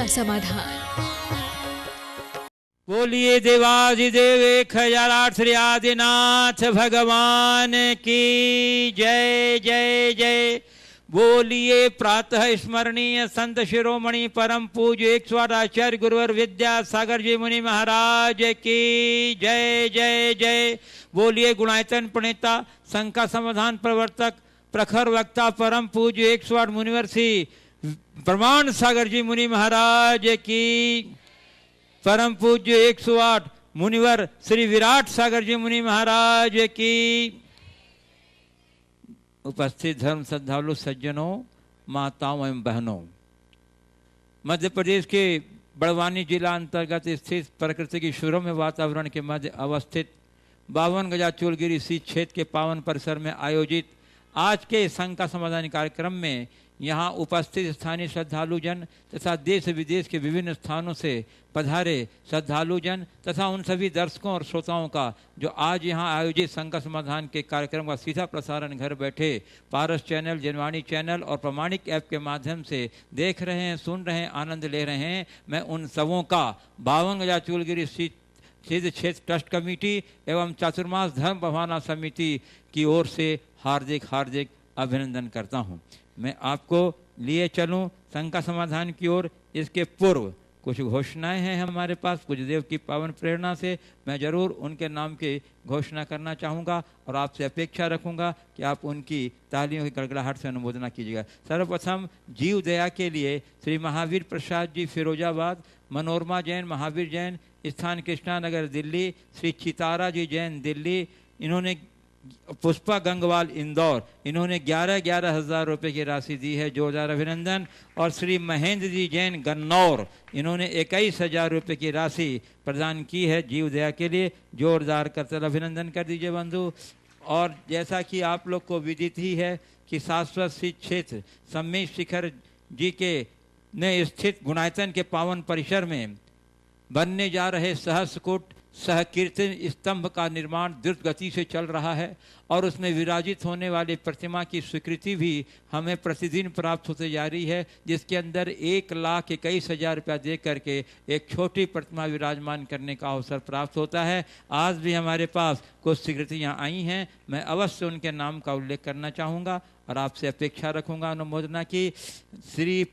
समाधान। बोलिए देवाधिदेव एक हजार श्री आदिनाथ भगवान की जय जय जय। बोलिए प्रातः स्मरणीय संत शिरोमणि परम पूज्य 108 आचार्य गुरुवर विद्यासागर जी मुनि महाराज की जय जय जय। बोलिए गुणायतन प्रणेता शंका समाधान प्रवर्तक प्रखर वक्ता परम पूज्य 108 मुनिवर श्री प्रमाण सागर जी मुनि महाराज की, परम पूज्य 108 मुनिवर श्री विराट सागर जी मुनि महाराज की। उपस्थित धर्म श्रद्धालु सज्जनों, माताओं एवं बहनों, मध्य प्रदेश के बड़वानी जिला अंतर्गत स्थित प्रकृति की सुरम्य वातावरण के मध्य अवस्थित 52 गजा चोलगिरी सी क्षेत्र के पावन परिसर में आयोजित आज के शंका समाधान कार्यक्रम में यहाँ उपस्थित स्थानीय श्रद्धालुजन तथा देश विदेश के विभिन्न स्थानों से पधारे श्रद्धालुजन तथा उन सभी दर्शकों और श्रोताओं का जो आज यहाँ आयोजित शंका समाधान के कार्यक्रम का सीधा प्रसारण घर बैठे पारस चैनल, जनवाणी चैनल और प्रमाणिक ऐप के माध्यम से देख रहे हैं, सुन रहे हैं, आनंद ले रहे हैं, मैं उन सबों का 52 गजा चोलगिरी सिद्ध क्षेत्र ट्रस्ट कमेटी एवं चातुर्मास धर्म भवाना समिति की ओर से हार्दिक हार्दिक अभिनंदन करता हूँ। मैं आपको लिए चलूं शंका समाधान की ओर। इसके पूर्व कुछ घोषणाएं हैं हमारे पास, कुछ देव की पावन प्रेरणा से मैं जरूर उनके नाम की घोषणा करना चाहूँगा और आपसे अपेक्षा रखूँगा कि आप उनकी तालियों की गड़गड़ाहट से अनुमोदना कीजिएगा। सर्वप्रथम जीव दया के लिए श्री महावीर प्रसाद जी फिरोजाबाद, मनोरमा जैन, महावीर जैन, स्थान कृष्णा नगर दिल्ली, श्री चितारा जी जैन दिल्ली, इन्होंने पुष्पा गंगवाल इंदौर, इन्होंने 11,000 रुपये की राशि दी है, जोरदार अभिनंदन। और श्री महेंद्र जी जैन गन्नौर, इन्होंने 21,000 रुपये की राशि प्रदान की है जीव दया के लिए, जोरदार करतल अभिनंदन कर दीजिए बंधु। और जैसा कि आप लोग को विदित ही है कि शाश्वत सिद्ध क्षेत्र सम्मेद शिखर जी के ने स्थित गुणायतन के पावन परिसर में बनने जा रहे सहस्रकूट सहकीर्तन स्तंभ का निर्माण द्रुत गति से चल रहा है और उसमें विराजित होने वाली प्रतिमा की स्वीकृति भी हमें प्रतिदिन प्राप्त होते जा रही है, जिसके अंदर 1,21,000 रुपया दे करके एक छोटी प्रतिमा विराजमान करने का अवसर प्राप्त होता है। आज भी हमारे पास कुछ स्वीकृतियाँ आई हैं, मैं अवश्य उनके नाम का उल्लेख करना चाहूँगा और आपसे अपेक्षा रखूँगा अनुमोदना की। श्री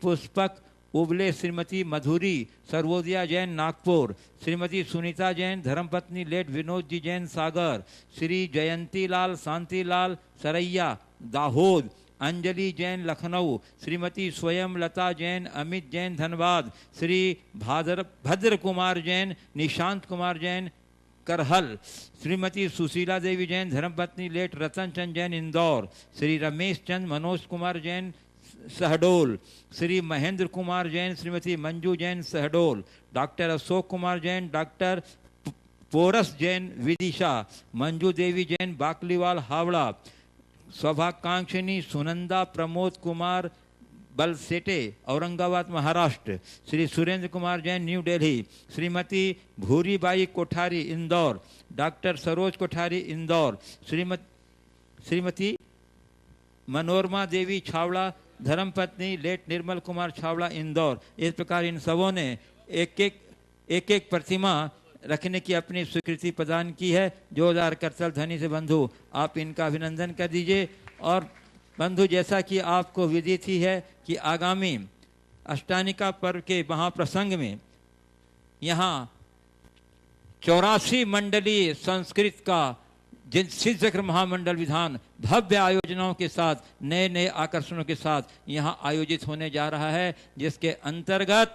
पुष्पक उबले श्रीमती मधुरी सर्वोदया जैन नागपुर, श्रीमती सुनीता जैन धर्मपत्नी लेट विनोद जी जैन सागर, श्री जयंती लाल शांतिलाल सरैया दाहोद, अंजलि जैन लखनऊ, श्रीमती स्वयं लता जैन अमित जैन धनबाद, श्री भद्र कुमार जैन निशांत कुमार जैन करहल, श्रीमती सुशीला देवी जैन धर्मपत्नी late Ratan Chand Jain Indore, Shri Ramesh Chand Manoj Kumar Jain Shahdol, Shri Mahendra Kumar Jain Shrimati Manju Jain Shahdol, doctor Ashok Kumar Jain doctor Porus Jain Vidisha, Manju Devi Jain Bakliwal Howrah, सौभाकांक्षिनी सुनंदा प्रमोद कुमार बलसेटे औरंगाबाद महाराष्ट्र, श्री सुरेंद्र कुमार जैन न्यू दिल्ली, श्रीमती भूरीबाई कोठारी इंदौर, डॉक्टर सरोज कोठारी इंदौर, श्रीमती मनोरमा देवी छावड़ा धर्मपत्नी लेट निर्मल कुमार छावड़ा इंदौर। इस प्रकार इन सबों ने एक एक प्रतिमा रखने की अपनी स्वीकृति प्रदान की है। जोरदार करतल ध्वनि से बंधु आप इनका अभिनंदन कर दीजिए। और बंधु जैसा कि आपको विदित ही है कि आगामी अष्टानिका पर्व के महाप्रसंग में यहाँ 84 मंडलीय संस्कृत का जिन सिद्ध चक्र महामंडल विधान भव्य आयोजनाओं के साथ नए नए आकर्षणों के साथ यहाँ आयोजित होने जा रहा है, जिसके अंतर्गत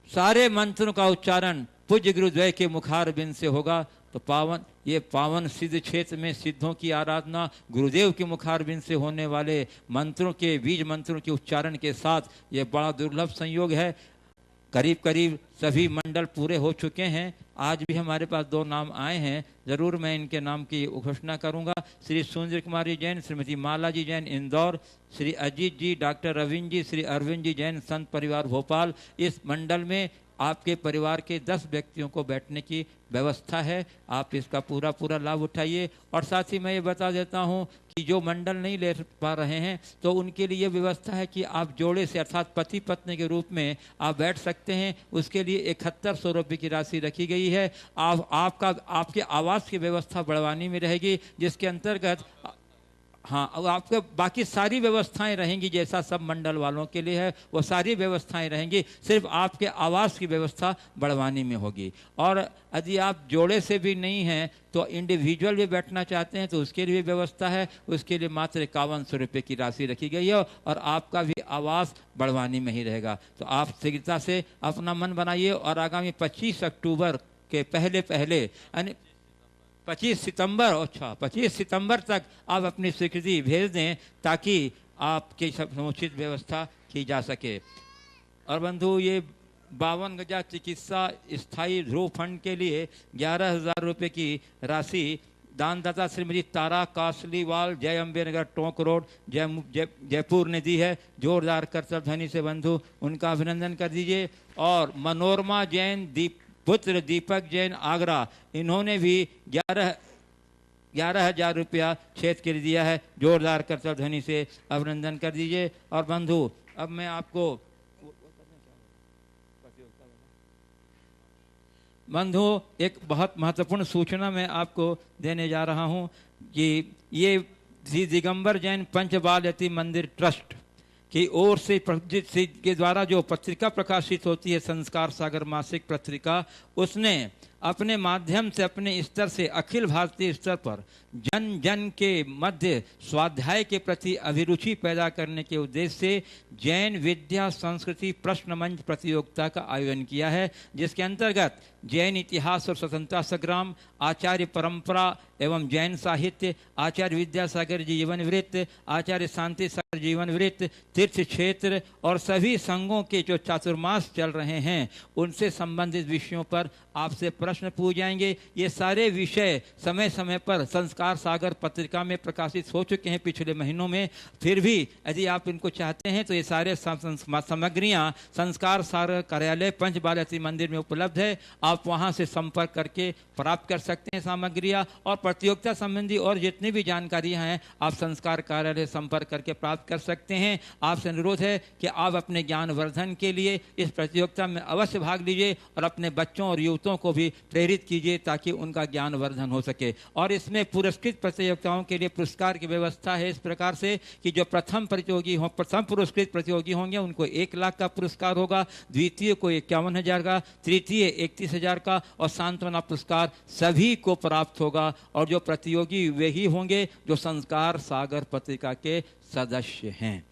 सारे मंत्रों का उच्चारण पूज्य गुरुद्वय के मुखार बिंद से होगा। तो पावन सिद्ध क्षेत्र में सिद्धों की आराधना गुरुदेव के मुखार बिंद से होने वाले मंत्रों के बीज मंत्रों के उच्चारण के साथ ये बड़ा दुर्लभ संयोग है। करीब करीब सभी मंडल पूरे हो चुके हैं। आज भी हमारे पास 2 नाम आए हैं, जरूर मैं इनके नाम की घोषणा करूंगा। श्री सुंदर कुमारी जैन श्रीमती माला जी जैन इंदौर, श्री अजीत जी डॉक्टर रविंद्र जी श्री अरविंद जी जैन संत परिवार भोपाल। इस मंडल में आपके परिवार के 10 व्यक्तियों को बैठने की व्यवस्था है। आप इसका पूरा पूरा लाभ उठाइए। और साथ ही मैं ये बता देता हूँ कि जो मंडल नहीं ले पा रहे हैं तो उनके लिए व्यवस्था है कि आप जोड़े से अर्थात पति पत्नी के रूप में आप बैठ सकते हैं। उसके लिए 7100 रुपये की राशि रखी गई है। आपके आवास की व्यवस्था बड़वानी में रहेगी, जिसके अंतर्गत हाँ, अब आपके बाकी सारी व्यवस्थाएं रहेंगी जैसा सब मंडल वालों के लिए है, वो सारी व्यवस्थाएं रहेंगी। सिर्फ आपके आवास की व्यवस्था बड़वानी में होगी। और यदि आप जोड़े से भी नहीं हैं तो इंडिविजुअल भी बैठना चाहते हैं तो उसके लिए भी व्यवस्था है। उसके लिए मात्र 5100 रुपये की राशि रखी गई है और आपका भी आवास बड़वानी में ही रहेगा। तो आप शीघ्रता से अपना मन बनाइए और आगामी 25 अक्टूबर के पहले यानी 25 सितंबर तक आप अपनी स्वीकृति भेज दें ताकि आपकी समुचित व्यवस्था की जा सके। और बंधु, ये 52 गजा चिकित्सा स्थायी ध्रुव फंड के लिए 11,000 रुपये की राशि दानदाता श्रीमती तारा कासलीवाल, जय अम्बे नगर, टोंक रोड, जयपुर ने दी है। जोरदार करतब ध्वनि से बंधु उनका अभिनंदन कर दीजिए। और मनोरमा जैन पुत्र दीपक जैन आगरा, इन्होंने भी 11,000 रुपया क्षेत्र के लिए दिया है। जोरदार करतब ध्वनि से अभिनंदन कर दीजिए। और बंधु, अब मैं आपको बंधु एक बहुत महत्वपूर्ण सूचना मैं आपको देने जा रहा हूं कि ये श्री दिगंबर जैन पंच बाल यति मंदिर ट्रस्ट की ओर से के द्वारा जो पत्रिका प्रकाशित होती है, संस्कार सागर मासिक पत्रिका, उसने अपने माध्यम से अपने स्तर से अखिल भारतीय स्तर पर जन जन के मध्य स्वाध्याय के प्रति अभिरुचि पैदा करने के उद्देश्य से जैन विद्या संस्कृति प्रश्न मंच प्रतियोगिता का आयोजन किया है, जिसके अंतर्गत जैन इतिहास और स्वतंत्रता संग्राम, आचार्य परंपरा एवं जैन साहित्य, आचार्य विद्यासागर जीवन वृत्त, आचार्य शांति सागर जीवन वृत्त, तीर्थ क्षेत्र और सभी संघों के जो चातुर्मास चल रहे हैं उनसे संबंधित विषयों पर आपसे प्रश्न पूछ जाएंगे। ये सारे विषय समय समय पर संस्कार सागर पत्रिका में प्रकाशित हो चुके हैं पिछले महीनों में। फिर भी यदि आप इनको चाहते हैं तो ये सारे सामग्रियां संस्कार सागर कार्यालय पंच बाल यति मंदिर में उपलब्ध है। आप वहां से संपर्क करके प्राप्त कर सकते हैं सामग्रियां। और प्रतियोगिता संबंधी और जितनी भी जानकारियां हैं आप संस्कार कार्यालय संपर्क करके प्राप्त कर सकते हैं। आपसे अनुरोध है कि आप अपने ज्ञान वर्धन के लिए इस प्रतियोगिता में अवश्य भाग लीजिए और अपने बच्चों और युवकों को भी प्रेरित कीजिए ताकि उनका ज्ञान वर्धन हो सके। और इसमें पुरस्कृत प्रतियोगिताओं के लिए पुरस्कार की व्यवस्था है इस प्रकार से कि जो प्रथम पुरस्कृत प्रतियोगी होंगे उनको 1 लाख का पुरस्कार होगा, द्वितीय को 51,000 का, तृतीय 31,000 का और सांत्वना पुरस्कार सभी को प्राप्त होगा। और जो प्रतियोगी वे ही होंगे जो संस्कार सागर पत्रिका के सदस्य हैं।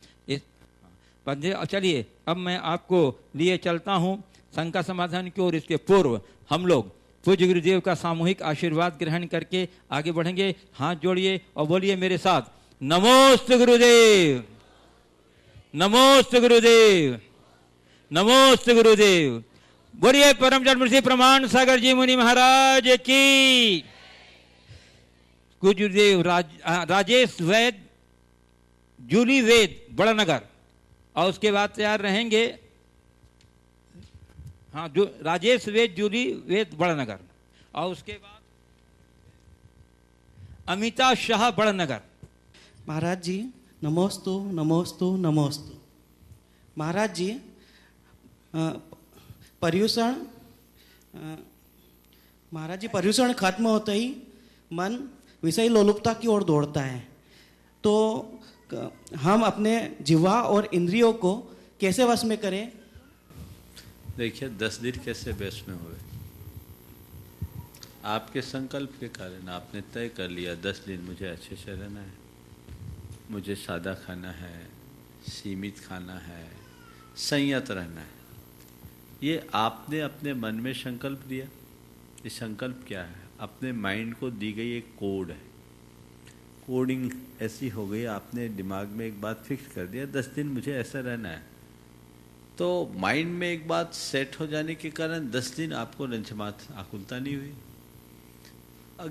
चलिए अब मैं आपको लिए चलता हूं शंका समाधान की ओर। इसके पूर्व हम लोग पूज्य गुरुदेव का सामूहिक आशीर्वाद ग्रहण करके आगे बढ़ेंगे। हाथ जोड़िए और बोलिए मेरे साथ, नमोस्तु गुरुदेव, नमोस्तु गुरुदेव, नमोस्तु गुरुदेव। बोलिए परम जन्म श्री प्रमाण सागर जी मुनि महाराज की। गुरुदेव राजेश वैद, जूली वैद, बड़नगर। और उसके बाद तैयार रहेंगे हाँ जो राजेश वैद, जूली वैद, बड़नगर। और उसके बाद अमिता शाह, बड़नगर। महाराज जी नमोस्तु नमोस्तु नमोस्तु। महाराज जी पर्यूषण महाराज जी पर्यूषण खत्म होते ही मन विषय लोलुपता की ओर दौड़ता है, तो हम अपने जिह्वा और इंद्रियों को कैसे वश में करें? देखिए 10 दिन कैसे वश में हुए, आपके संकल्प के कारण आपने तय कर लिया 10 दिन मुझे अच्छे से रहना है, मुझे सादा खाना है, सीमित खाना है, संयत रहना है। ये आपने अपने मन में संकल्प दिया। ये संकल्प क्या है? अपने माइंड को दी गई एक कोड है। कोडिंग ऐसी हो गई, आपने दिमाग में एक बात फिक्स कर दिया 10 दिन मुझे ऐसा रहना है। तो माइंड में एक बात सेट हो जाने के कारण 10 दिन आपको रंचमात आकुलता नहीं हुई।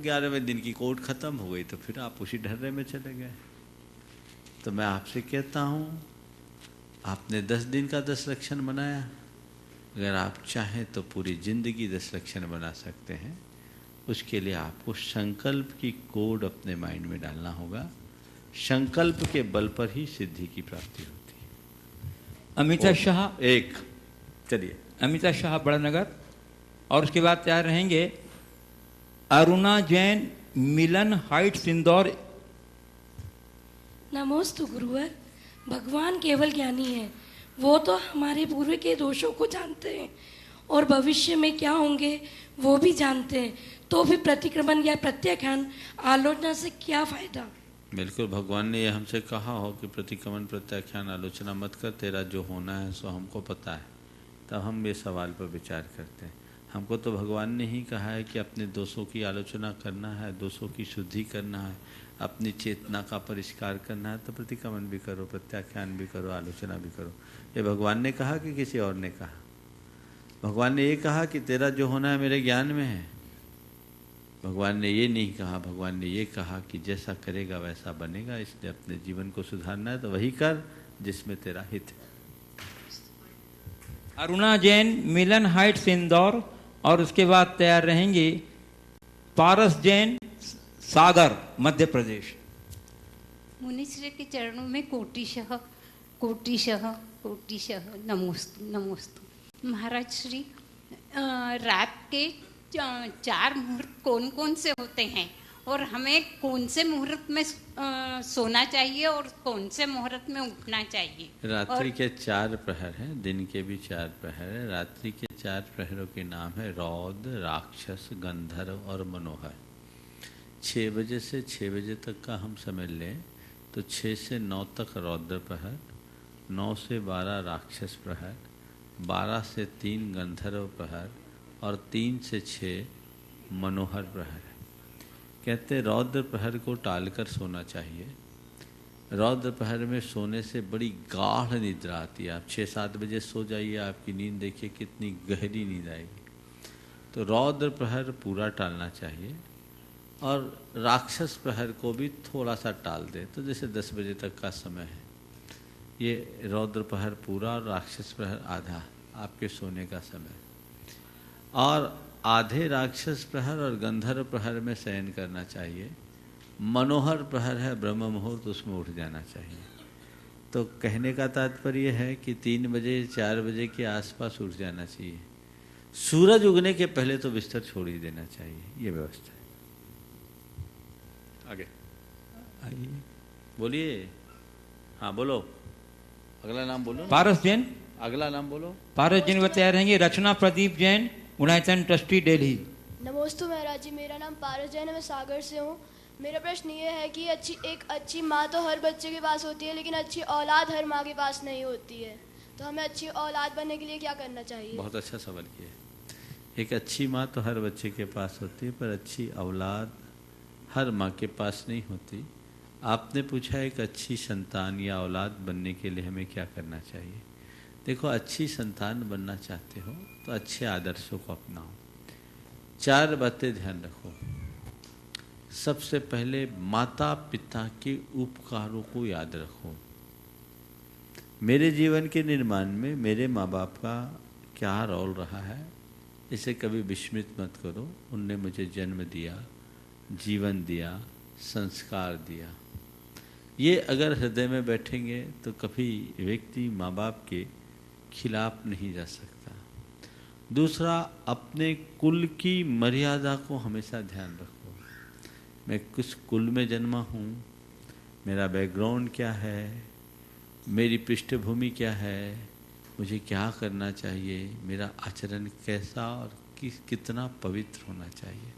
11वें दिन की कोड खत्म हो गई तो फिर आप उसी ढर्रे में चले गए। तो मैं आपसे कहता हूँ, आपने 10 दिन का 10 लक्षण बनाया, अगर आप चाहें तो पूरी जिंदगी 10 लक्षण बना सकते हैं। उसके लिए आपको संकल्प की कोड अपने माइंड में डालना होगा। संकल्प के बल पर ही सिद्धि की प्राप्ति होती है। अमिता शाह, एक, चलिए अमिता शाह बड़नगर, और उसके बाद तैयार रहेंगे अरुणा जैन, मिलन हाइट्स, इंदौर। नमोस्तु गुरुवर। भगवान केवल ज्ञानी है, वो तो हमारे पूर्व के दोषों को जानते हैं और भविष्य में क्या होंगे वो भी जानते हैं, तो भी प्रतिक्रमण या प्रत्याख्यान आलोचना से क्या फायदा? बिल्कुल, भगवान ने ये हमसे कहा हो कि प्रतिक्रमण प्रत्याख्यान आलोचना मत कर, तेरा जो होना है सो हमको पता है। तब हम ये सवाल पर विचार करते हैं। हमको तो भगवान ने ही कहा है कि अपने दोषों की आलोचना करना है, दोषों की शुद्धि करना है, अपनी चेतना का परिष्कार करना है, तो प्रतिक्रमण भी करो, प्रत्याख्यान भी करो, आलोचना भी करो। ये भगवान ने कहा कि किसी और ने कहा? भगवान ने ये कहा कि तेरा जो होना है मेरे ज्ञान में है। भगवान ने ये नहीं कहा, भगवान ने ये कहा कि जैसा करेगा वैसा बनेगा, इसलिए अपने जीवन को सुधारना है तो वही कर जिसमें तेरा हित है। अरुणा जैन, मिलन हाइट्स, इंदौर, और उसके बाद तैयार रहेंगे पारस जैन, सागर, मध्य प्रदेश। मुनिश्री के चरणों में कोटिशः कोटिशः कोटिशः नमोस्तु नमोस्तु। महाराज श्री, रात के 4 मुहूर्त कौन कौन से होते हैं और हमें कौन से मुहूर्त में सोना चाहिए और कौन से मुहूर्त में उठना चाहिए? रात्रि के 4 प्रहर हैं, दिन के भी 4 प्रहर है। रात्रि के 4 प्रहरों के नाम है रौद्र, राक्षस, गंधर्व और मनोहर। 6 बजे से 6 बजे तक का हम समझ लें तो 6 से 9 तक रौद्र प्रहर, 9 से 12 राक्षस प्रहर, 12 से 3 गंधर्व प्रहर और 3 से 6 मनोहर प्रहर। कहते रौद्र प्रहर को टालकर सोना चाहिए। रौद्र प्रहर में सोने से बड़ी गाढ़ निद्रा आती है। आप 6-7 बजे सो जाइए, आपकी नींद देखिए कितनी गहरी नींद आएगी। तो रौद्र प्रहर पूरा टालना चाहिए और राक्षस प्रहर को भी थोड़ा सा टाल दे, तो जैसे 10 बजे तक का समय है, ये रौद्र प्रहर पूरा और राक्षस प्रहर आधा आपके सोने का समय। और आधे राक्षस प्रहर और गंधर्व प्रहर में शयन करना चाहिए। मनोहर प्रहर है ब्रह्म मुहूर्त, उसमें उठ जाना चाहिए। तो कहने का तात्पर्य है कि 3 बजे 4 बजे के आसपास उठ जाना चाहिए। सूरज उगने के पहले तो बिस्तर छोड़ ही देना चाहिए, ये व्यवस्था है। आगे बोलिए। हाँ बोलो, अगला नाम बोलो। पारस जैन, अगला नाम बोलो। पारस जैन तैयार रहेंगे रचना प्रदीप जैन, उनाइतन ट्रस्टी, दिल्ली। नमोस्तु महाराज जी, मेरा नाम पारस जैन है, मैं सागर से हूँ। मेरा प्रश्न ये है कि एक अच्छी माँ तो हर बच्चे के पास होती है, लेकिन अच्छी औलाद हर माँ के पास नहीं होती है, तो हमें अच्छी औलाद बनने के लिए क्या करना चाहिए? बहुत अच्छा सवाल किया। एक अच्छी माँ तो हर बच्चे के पास होती है, पर अच्छी औलाद हर माँ के पास नहीं होती। आपने पूछा एक अच्छी संतान या औलाद बनने के लिए हमें क्या करना चाहिए। देखो, अच्छी संतान बनना चाहते हो तो अच्छे आदर्शों को अपनाओ। 4 बातें ध्यान रखो। सबसे पहले माता पिता के उपकारों को याद रखो। मेरे जीवन के निर्माण में मेरे माँ बाप का क्या रोल रहा है, इसे कभी विस्मृत मत करो। उनने मुझे जन्म दिया, जीवन दिया, संस्कार दिया। ये अगर हृदय में बैठेंगे तो कभी व्यक्ति माँ बाप के खिलाफ नहीं जा सकता। दूसरा, अपने कुल की मर्यादा को हमेशा ध्यान रखो। मैं किस कुल में जन्मा हूँ, मेरा बैकग्राउंड क्या है, मेरी पृष्ठभूमि क्या है, मुझे क्या करना चाहिए, मेरा आचरण कैसा और कितना पवित्र होना चाहिए,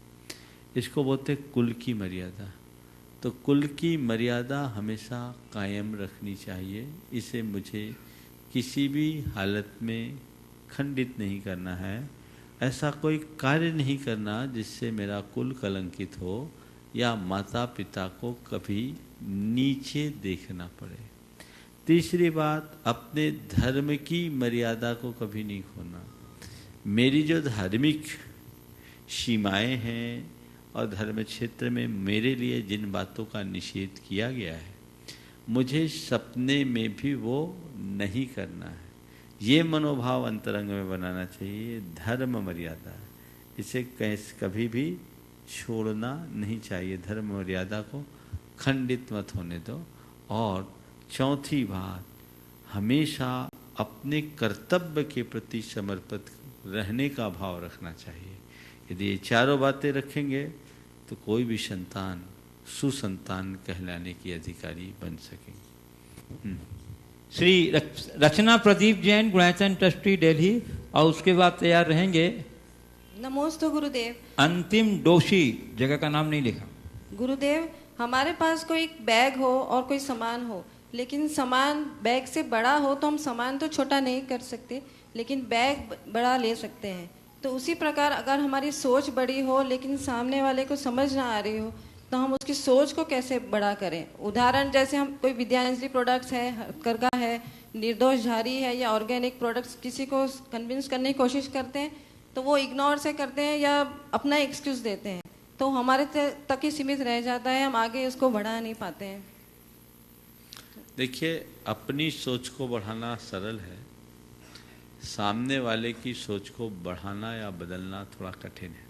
इसको बोलते कुल की मर्यादा। तो कुल की मर्यादा हमेशा कायम रखनी चाहिए। इसे मुझे किसी भी हालत में खंडित नहीं करना है। ऐसा कोई कार्य नहीं करना जिससे मेरा कुल कलंकित हो या माता पिता को कभी नीचे देखना पड़े। तीसरी बात, अपने धर्म की मर्यादा को कभी नहीं खोना। मेरी जो धार्मिक सीमाएं हैं और धर्म क्षेत्र में मेरे लिए जिन बातों का निषेध किया गया है, मुझे सपने में भी वो नहीं करना है। ये मनोभाव अंतरंग में बनाना चाहिए। धर्म मर्यादा, इसे कभी भी छोड़ना नहीं चाहिए। धर्म मर्यादा को खंडित मत होने दो। और चौथी बात, हमेशा अपने कर्तव्य के प्रति समर्पित रहने का भाव रखना चाहिए। यदि ये चारों बातें रखेंगे तो कोई भी संतान सुसंतान कहलाने की अधिकारी बन सकेंगे। श्री रचना प्रदीप जैन, गुणायतन ट्रस्टी, दिल्ली। और उसके बाद तैयार रहेंगे नमोस्तु गुरुदेव। अंतिम दोषी, जगह का नाम नहीं लिखा। गुरुदेव, हमारे पास कोई बैग हो और कोई सामान हो, लेकिन सामान बैग से बड़ा हो तो हम सामान तो छोटा नहीं कर सकते, लेकिन बैग बड़ा ले सकते हैं। तो उसी प्रकार अगर हमारी सोच बड़ी हो लेकिन सामने वाले को समझ ना आ रही हो तो हम उसकी सोच को कैसे बड़ा करें। उदाहरण जैसे हम कोई विद्यांजलि प्रोडक्ट्स है, हथकरघा है, निर्दोष झारी है या ऑर्गेनिक प्रोडक्ट्स किसी को कन्विंस करने की कोशिश करते हैं तो वो इग्नोर से करते हैं या अपना एक्सक्यूज देते हैं, तो हमारे तक ही सीमित रह जाता है, हम आगे उसको बढ़ा नहीं पाते हैं। देखिए, अपनी सोच को बढ़ाना सरल है, सामने वाले की सोच को बढ़ाना या बदलना थोड़ा कठिन है।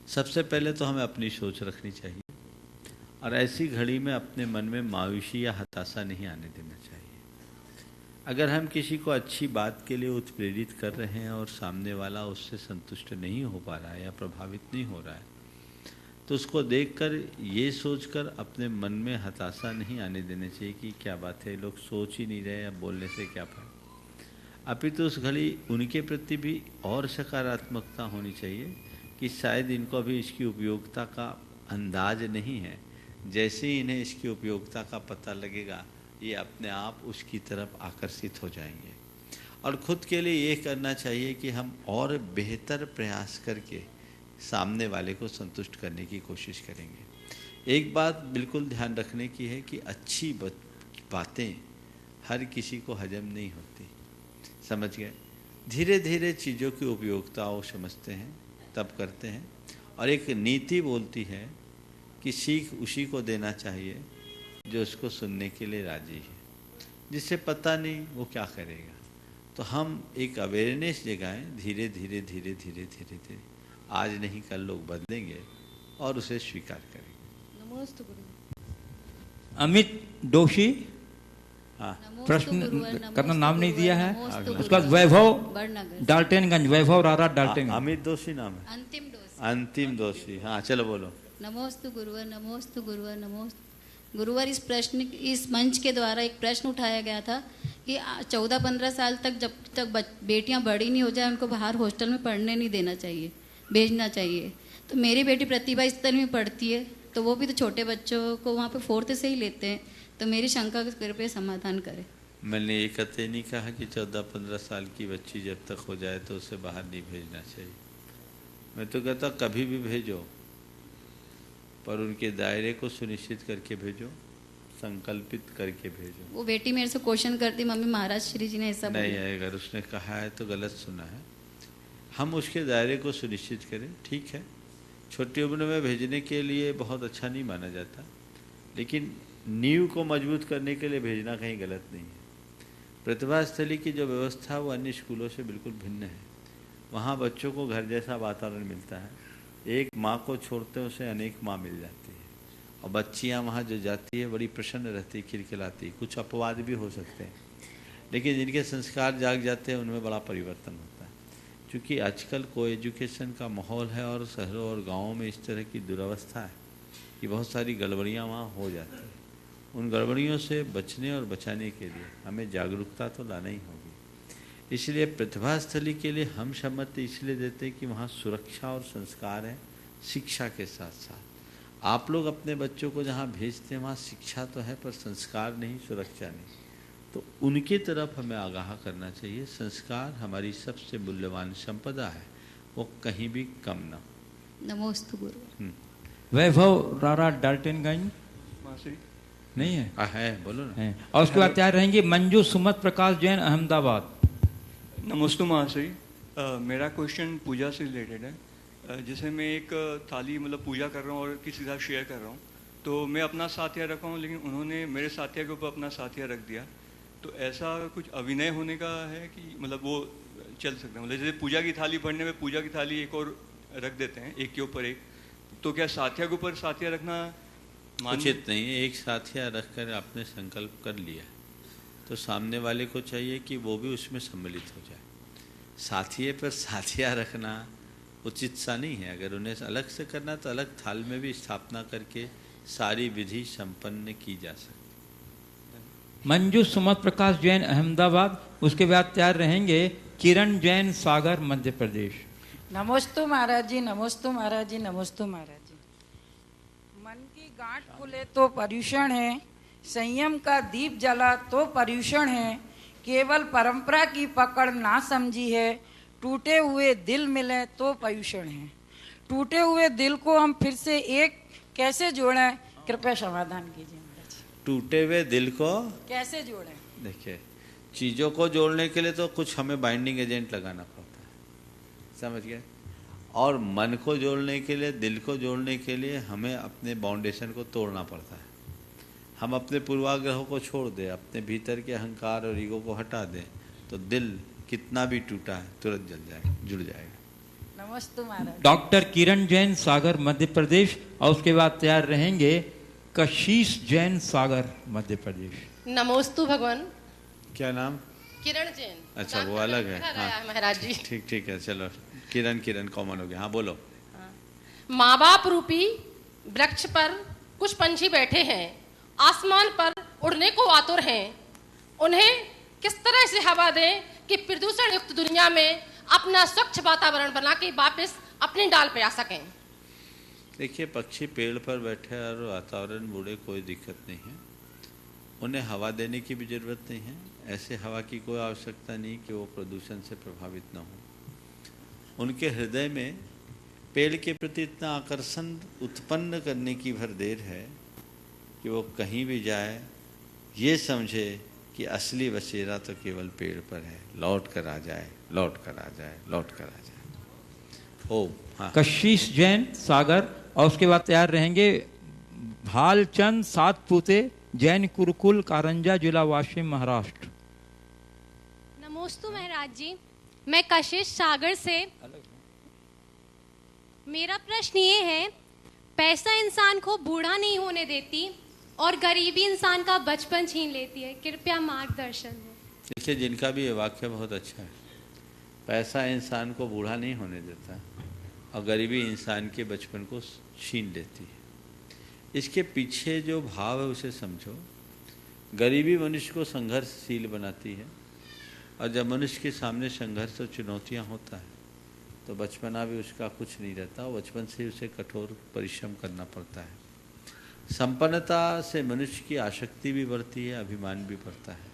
सबसे पहले तो हमें अपनी सोच रखनी चाहिए और ऐसी घड़ी में अपने मन में मायूसी या हताशा नहीं आने देना चाहिए। अगर हम किसी को अच्छी बात के लिए उत्प्रेरित कर रहे हैं और सामने वाला उससे संतुष्ट नहीं हो पा रहा है या प्रभावित नहीं हो रहा है तो उसको देखकर ये सोचकर अपने मन में हताशा नहीं आने देना चाहिए कि क्या बात है, लोग सोच ही नहीं रहे, या बोलने से क्या फर्क। अपितु उस घड़ी उनके प्रति भी और सकारात्मकता होनी चाहिए कि शायद इनको अभी इसकी उपयोगिता का अंदाज नहीं है, जैसे ही इन्हें इसकी उपयोगिता का पता लगेगा ये अपने आप उसकी तरफ आकर्षित हो जाएंगे। और ख़ुद के लिए ये करना चाहिए कि हम और बेहतर प्रयास करके सामने वाले को संतुष्ट करने की कोशिश करेंगे। एक बात बिल्कुल ध्यान रखने की है कि अच्छी बातें हर किसी को हजम नहीं होती, समझ गए। धीरे धीरे चीज़ों की उपयोगिता वो समझते हैं तब करते हैं। और एक नीति बोलती है कि सीख उसी को देना चाहिए जो उसको सुनने के लिए राजी है, जिससे पता नहीं वो क्या करेगा। तो हम एक अवेयरनेस जगाएं, धीरे धीरे धीरे धीरे धीरे धीरे, आज नहीं कल लोग बदलेंगे और उसे स्वीकार करेंगे। नमोस्तु गुरु। अमित दोषी, हाँ, प्रश्न करना नाम नहीं दिया है। उसका वैभव डाल्टनगंज, वैभव रारा डाल्टनगंज। अमित दोषी नाम है। अंतिम दोषी, हाँ चलो बोलो। नमोस्तु गुरुवर, नमोस्तु गुरुवर, नमोस्तु गुरुवर। इस मंच के द्वारा एक प्रश्न उठाया गया था कि 14-15 साल तक जब तक बेटियां बड़ी नहीं हो जाए उनको बाहर हॉस्टल में पढ़ने नहीं देना चाहिए, भेजना चाहिए। तो मेरी बेटी प्रतिभा स्तर में पढ़ती है, तो वो भी तो छोटे बच्चों को वहाँ पे 4th से ही लेते हैं। तो मेरी शंका के कृपया समाधान करें। मैंने ये कतई नहीं कहा कि 14-15 साल की बच्ची जब तक हो जाए तो उसे बाहर नहीं भेजना चाहिए। मैं तो कहता कभी भी भेजो, पर उनके दायरे को सुनिश्चित करके भेजो, संकल्पित करके भेजो। वो बेटी मेरे से क्वेश्चन करती, मम्मी महाराज श्री जी ने ऐसा नहीं, अगर उसने कहा है तो गलत सुना है। हम उसके दायरे को सुनिश्चित करें, ठीक है। छोटी उम्र में भेजने के लिए बहुत अच्छा नहीं माना जाता, लेकिन नींव को मजबूत करने के लिए भेजना कहीं गलत नहीं है। प्रतिभा स्थली की जो व्यवस्था है वो अन्य स्कूलों से बिल्कुल भिन्न है। वहाँ बच्चों को घर जैसा वातावरण मिलता है। एक माँ को छोड़ते उसे अनेक माँ मिल जाती है, और बच्चियाँ वहाँ जो जाती है बड़ी प्रसन्न रहती, खिलखिलाती। कुछ अपवाद भी हो सकते हैं, लेकिन जिनके संस्कार जाग जाते हैं उनमें बड़ा परिवर्तन होता है। क्योंकि आजकल को एजुकेशन का माहौल है और शहरों और गाँवों में इस तरह की दुर्वस्था है कि बहुत सारी गड़बड़ियाँ वहाँ हो जाती हैं। उन गड़बड़ियों से बचने और बचाने के लिए हमें जागरूकता तो लाना ही होगी। इसलिए प्रतिभा स्थली के लिए हम सम्मति इसलिए देते हैं कि वहाँ सुरक्षा और संस्कार है, शिक्षा के साथ साथ। आप लोग अपने बच्चों को जहाँ भेजते हैं वहाँ शिक्षा तो है पर संस्कार नहीं, सुरक्षा नहीं। तो उनकी तरफ हमें आगाह करना चाहिए। संस्कार हमारी सबसे मूल्यवान संपदा है, वो कहीं भी कम ना हो। नमोस्तु गुरु। वैभव रारा डाल्टनगंज नहीं है? है, बोलो ना। है। और उसके बाद तैयार रहेंगे मंजू सुमत प्रकाश जैन, अहमदाबाद। नमस्ते महाशय, मेरा क्वेश्चन पूजा से रिलेटेड है। जैसे मैं एक थाली मतलब पूजा कर रहा हूँ और किसी के साथ शेयर कर रहा हूँ, तो मैं अपना साथिया रखा हूँ, लेकिन उन्होंने मेरे साथिया के ऊपर अपना साथिया रख दिया। तो ऐसा कुछ अभिनय होने का है कि मतलब वो चल सकता है? मतलब जैसे पूजा की थाली पढ़ने में पूजा की थाली एक और रख देते हैं, एक के ऊपर एक, तो क्या साथिया के ऊपर साथिया रखना उचित नहीं है। एक साथिया रख कर आपने संकल्प कर लिया तो सामने वाले को चाहिए कि वो भी उसमें सम्मिलित हो जाए। साथिये पर साथिया रखना उचित सा नहीं है। अगर उन्हें अलग से करना तो अलग थाल में भी स्थापना करके सारी विधि संपन्न की जा सकती। मंजू सुमत प्रकाश जैन अहमदाबाद, उसके बाद तैयार रहेंगे किरण जैन सागर मध्य प्रदेश। नमोस्तु महाराज जी, नमोस्तु महाराज जी, नमोस्तु महाराज जी। मन की गांठ खुले तो पर्यूषण है, संयम का दीप जला तो पर्यूषण है, केवल परंपरा की पकड़ ना समझी है, टूटे हुए दिल मिले तो पर्यूषण है। टूटे हुए दिल को हम फिर से एक कैसे जोड़ें, कृपया समाधान कीजिए महाराज। टूटे हुए दिल को कैसे जोड़ें? देखिए, चीज़ों को जोड़ने के लिए तो कुछ हमें बाइंडिंग एजेंट लगाना पड़ता है, समझ गए? और मन को जोड़ने के लिए, दिल को जोड़ने के लिए हमें अपने बाउंडेशन को तोड़ना पड़ता है। हम अपने पूर्वाग्रहों को छोड़ दें, अपने भीतर के अहंकार और ईगो को हटा दें, तो दिल कितना भी टूटा है तुरंत जल जाएगा, जुड़ जाएगा। नमस्ते महाराज। डॉक्टर किरण जैन सागर मध्य प्रदेश, और उसके बाद तैयार रहेंगे कशिश जैन सागर मध्य प्रदेश। नमोस्तु भगवान। क्या नाम? किरण जैन। अच्छा, वो अलग है। हाँ महाराज जी। ठीक है, चलो किरण कॉमन हो गया। हाँ बोलो। माँ बाप रूपी वृक्ष पर कुछ पंछी बैठे हैं, आसमान पर उड़ने को आतुर हैं। उन्हें किस तरह से हवा दें कि प्रदूषण युक्त दुनिया में अपना स्वच्छ वातावरण बना के वापस अपनी डाल पे आ सकें। देखिए, पक्षी पेड़ पर बैठे और वातावरण बूढ़े, कोई दिक्कत नहीं है। उन्हें हवा देने की भी ज़रूरत नहीं है। ऐसे हवा की कोई आवश्यकता नहीं कि वो प्रदूषण से प्रभावित न हो। उनके हृदय में पेड़ के प्रति इतना आकर्षण उत्पन्न करने की भर देर है कि वो कहीं भी जाए ये समझे कि असली बसेरा तो केवल पेड़ पर है, लौट कर आ जाए, लौट कर आ जाए, लौट कर आ जाए। ओ हाँ। कशिश जैन सागर, और उसके बाद तैयार रहेंगे भालचंद सातपुते जैन कुरुकुल कारंजा, जिला वाशिम, महाराष्ट्र। नमोस्तु महाराज जी, मैं कशिश सागर से। मेरा प्रश्न ये है, पैसा इंसान को बूढ़ा नहीं होने देती और गरीबी इंसान का बचपन छीन लेती है, कृपया मार्गदर्शन हो। देखिए, जिनका भी ये वाक्य बहुत अच्छा है। पैसा इंसान को बूढ़ा नहीं होने देता और गरीबी इंसान के बचपन को छीन लेती है। इसके पीछे जो भाव है उसे समझो। गरीबी मनुष्य को संघर्षशील बनाती है, और जब मनुष्य के सामने संघर्ष और चुनौतियाँ होता है तो बचपना भी उसका कुछ नहीं रहता, बचपन से उसे कठोर परिश्रम करना पड़ता है। संपन्नता से मनुष्य की आसक्ति भी बढ़ती है, अभिमान भी बढ़ता है,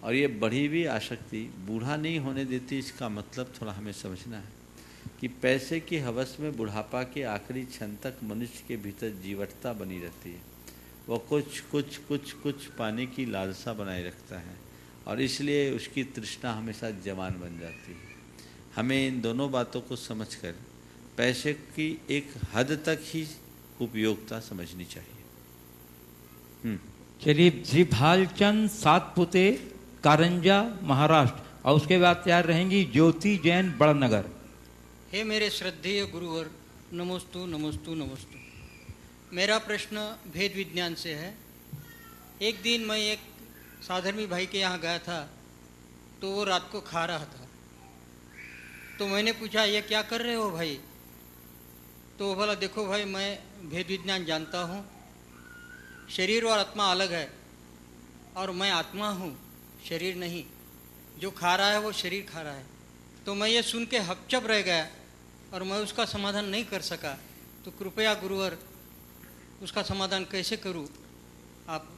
और ये बढ़ी हुई आसक्ति बूढ़ा नहीं होने देती। इसका मतलब थोड़ा हमें समझना है कि पैसे की हवस में बुढ़ापा के आखिरी क्षण तक मनुष्य के भीतर जीवटता बनी रहती है। वो कुछ पाने की लालसा बनाए रखता है, और इसलिए उसकी तृष्णा हमेशा जवान बन जाती है। हमें इन दोनों बातों को समझकर पैसे की एक हद तक ही उपयोगिता समझनी चाहिए। चलिए जी, भालचंद सातपुते कारंजा, महाराष्ट्र, और उसके बाद तैयार रहेंगी ज्योति जैन बड़नगर। हे मेरे श्रद्धेय गुरुवर, नमोस्तु नमोस्तु नमोस्तु। मेरा प्रश्न भेद विज्ञान से है। एक दिन मैं एक साधर्मी भाई के यहाँ गया था, तो वो रात को खा रहा था। तो मैंने पूछा, ये क्या कर रहे हो भाई? तो वो बोला, देखो भाई, मैं भेद विज्ञान जानता हूँ, शरीर और आत्मा अलग है, और मैं आत्मा हूँ, शरीर नहीं। जो खा रहा है वो शरीर खा रहा है। तो मैं ये सुन के हकचप रह गया, और मैं उसका समाधान नहीं कर सका। तो कृपया गुरुवर, उसका समाधान कैसे करूँ? आप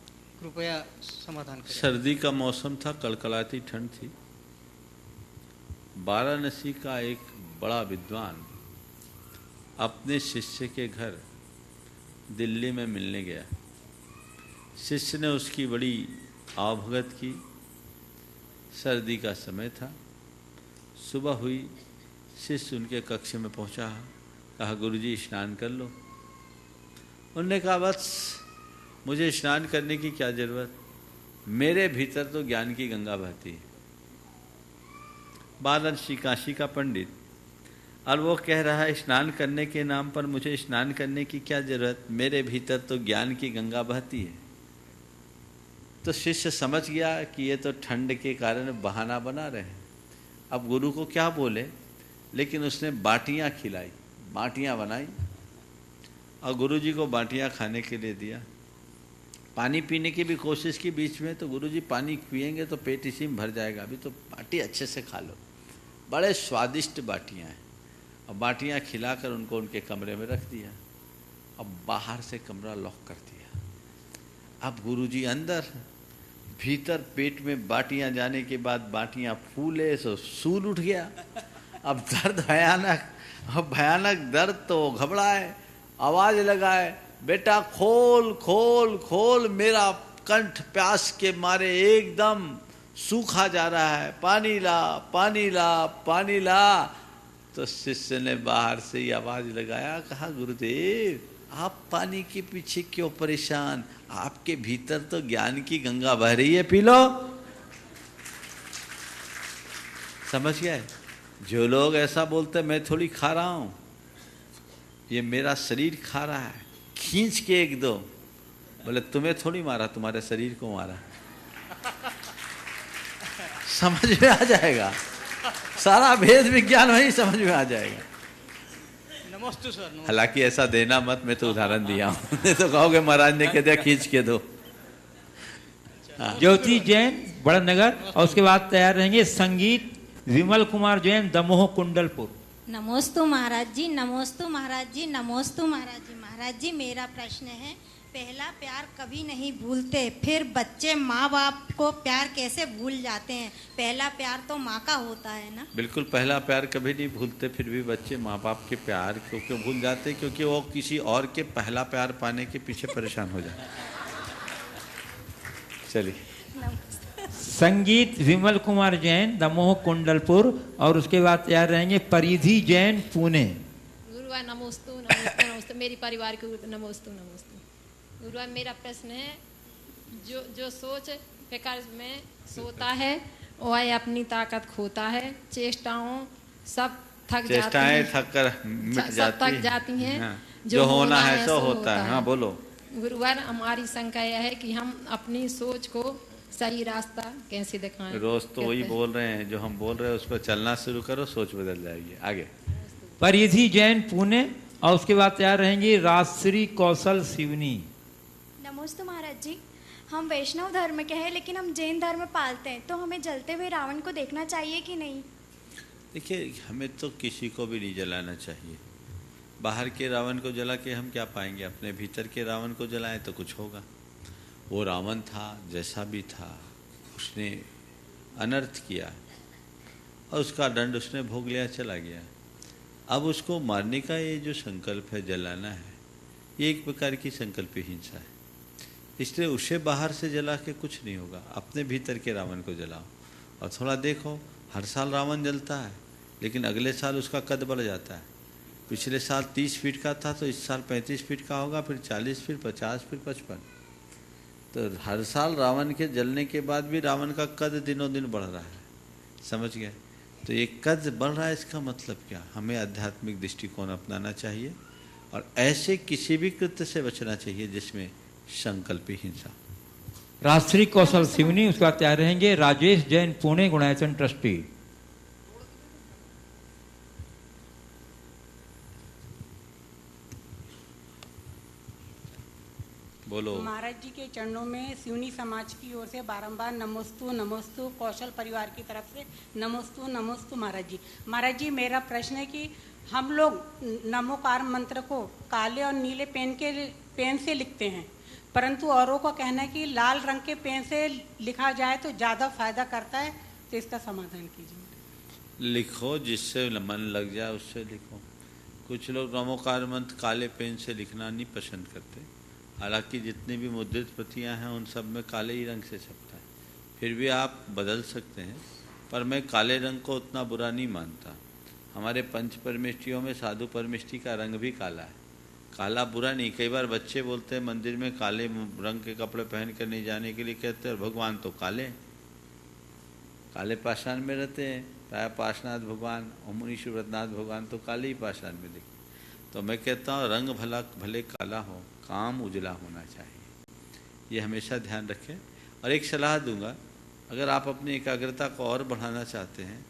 कृपया समाधान करें। सर्दी का मौसम था, कड़कड़ाती ठंड थी। वाराणसी का एक बड़ा विद्वान अपने शिष्य के घर दिल्ली में मिलने गया। शिष्य ने उसकी बड़ी आवभगत की। सर्दी का समय था, सुबह हुई, शिष्य उनके कक्ष में पहुंचा, कहा, गुरुजी स्नान कर लो। उन्होंने कहा, बस मुझे स्नान करने की क्या ज़रूरत, मेरे भीतर तो ज्ञान की गंगा बहती है। वाराणसी काशी का पंडित, और वो कह रहा है स्नान करने के नाम पर मुझे स्नान करने की क्या जरूरत, मेरे भीतर तो ज्ञान की गंगा बहती है। तो शिष्य समझ गया कि ये तो ठंड के कारण बहाना बना रहे हैं। अब गुरु को क्या बोले, लेकिन उसने बाटियां खिलाई, बाटियां बनाई और गुरुजी को बाटियां खाने के लिए दिया। पानी पीने की भी कोशिश की बीच में, तो गुरुजी पानी पिएंगे तो पेट इसी में भर जाएगा, अभी तो बाटी अच्छे से खा लो। बड़े स्वादिष्ट बाटियां हैं, और बाटियां खिलाकर उनको उनके कमरे में रख दिया। अब बाहर से कमरा लॉक कर दिया। अब गुरुजी अंदर, भीतर पेट में बाटियां जाने के बाद बाटियां फूले सो सूल उठ गया। अब दर्द भयानक, अब भयानक दर्द तो घबराए, आवाज लगाए, बेटा खोल खोल खोल, मेरा कंठ प्यास के मारे एकदम सूखा जा रहा है, पानी ला पानी ला पानी ला। तो शिष्य ने बाहर से ही आवाज लगाया, कहा गुरुदेव आप पानी के पीछे क्यों परेशान, आपके भीतर तो ज्ञान की गंगा बह रही है, पी लो। समझ गए? जो लोग ऐसा बोलते मैं थोड़ी खा रहा हूं, ये मेरा शरीर खा रहा है, खींच के एक दो। बोले तुम्हें थोड़ी मारा, तुम्हारे शरीर को मारा। समझ में आ जाएगा, सारा भेद विज्ञान वही समझ में आ जाएगा। नमस्ते सर। हालांकि ऐसा देना मत, मैं तो उदाहरण दिया हूं। नहीं तो कहोगे महाराज ने कह दिया खींच के दो। ज्योति जैन बड़नगर, और उसके बाद तैयार रहेंगे संगीत विमल कुमार जैन दमोह कुंडलपुर। नमोस्तु महाराज जी, नमोस्तु महाराज जी, नमोस्तु महाराज जी। महाराज जी मेरा प्रश्न है, पहला प्यार कभी नहीं भूलते, फिर बच्चे माँ बाप को प्यार कैसे भूल जाते हैं? पहला प्यार तो माँ का होता है ना। बिल्कुल, पहला प्यार कभी नहीं भूलते, फिर भी बच्चे माँ बाप के प्यार को क्यों भूल जाते? क्योंकि वो किसी और के पहला प्यार पाने के पीछे परेशान हो जाते। चलिए। संगीत विमल कुमार जैन दमोह कुंडलपुर, और उसके बाद तैयार रहेंगे परिधि जैन पुणे। गुरुवार नमोस्तु नमोस्तु नमोस्तु, मेरी परिवार के नमोस्तु नमोस्तु। गुरुवार मेरा प्रश्न है, जो सोच बेकार में सोता है वह अपनी ताकत खोता है, चेष्टाओं सब थक जाती हैं, हाँ, जो होना है सो होता है। हाँ बोलो। गुरुवार हमारी शंका यह है कि हम अपनी सोच को सही रास्ता कैसे दिखाएं? रोज तो वही बोल रहे हैं, जो हम बोल रहे हैं उस पर चलना शुरू करो, सोच बदल जाएगी। आगे। परिधि जैन पुणे, और उसके बाद तैयार रहेंगी राजश्री कौशल सिवनी। नमस्ते महाराज जी, हम वैष्णव धर्म के हैं लेकिन हम जैन धर्म पालते हैं, तो हमें जलते हुए रावण को देखना चाहिए कि नहीं? देखिए, हमें तो किसी को भी नहीं जलाना चाहिए। बाहर के रावण को जला के हम क्या पाएंगे? अपने भीतर के रावण को जलाएं तो कुछ होगा। वो रावण था, जैसा भी था, उसने अनर्थ किया और उसका दंड उसने भोग लिया, चला गया। अब उसको मारने का ये जो संकल्प है, जलाना है, ये एक प्रकार की संकल्प हिंसा है। इसलिए उसे बाहर से जला के कुछ नहीं होगा, अपने भीतर के रावण को जलाओ। और थोड़ा देखो, हर साल रावण जलता है, लेकिन अगले साल उसका कद बढ़ जाता है। पिछले साल 30 फीट का था तो इस साल 35 फीट का होगा, फिर 40 फीट, 50 फीट, 55। तो हर साल रावण के जलने के बाद भी रावण का कद दिनों दिन बढ़ रहा है। समझ गए? तो ये कद बढ़ रहा है, इसका मतलब क्या? हमें आध्यात्मिक दृष्टिकोण अपनाना चाहिए और ऐसे किसी भी कृत्य से बचना चाहिए जिसमें संकल्पी हिंसा। राजश्री कौशल सिवनी, उसके बाद तैयार रहेंगे राजेश जैन पुणे गुणायतन ट्रस्टी। बोलो। महाराज जी के चरणों में सिवनी समाज की ओर से बारंबार नमोस्तु नमोस्तु, कौशल परिवार की तरफ से नमोस्तु नमोस्तु महाराज जी। महाराज जी मेरा प्रश्न है कि हम लोग नमोकार मंत्र को काले और नीले पेन से लिखते हैं, परंतु औरों का कहना है कि लाल रंग के पेन से लिखा जाए तो ज़्यादा फायदा करता है, तो इसका समाधान कीजिए। लिखो, जिससे मन लग जाए उससे लिखो। कुछ लोग नमोकार मंत्र काले पेन से लिखना नहीं पसंद करते, हालांकि जितनी भी मुद्रित प्रतियां हैं उन सब में काले ही रंग से छपता है। फिर भी आप बदल सकते हैं, पर मैं काले रंग को उतना बुरा नहीं मानता। हमारे पंच परमिष्टियों में साधु परमिष्टि का रंग भी काला है, काला बुरा नहीं। कई बार बच्चे बोलते हैं मंदिर में काले रंग के कपड़े पहन कर नहीं जाने के लिए, कहते हैं भगवान तो काले पाषाण में रहते हैं। प्राय पार्श्वनाथ भगवान और मुनीश्वर व्रतनाथ भगवान तो काले ही पाषाण में दिखते। तो मैं कहता हूँ रंग भले काला हो, काम उजला होना चाहिए, ये हमेशा ध्यान रखें। और एक सलाह दूंगा, अगर आप अपनी एकाग्रता को और बढ़ाना चाहते हैं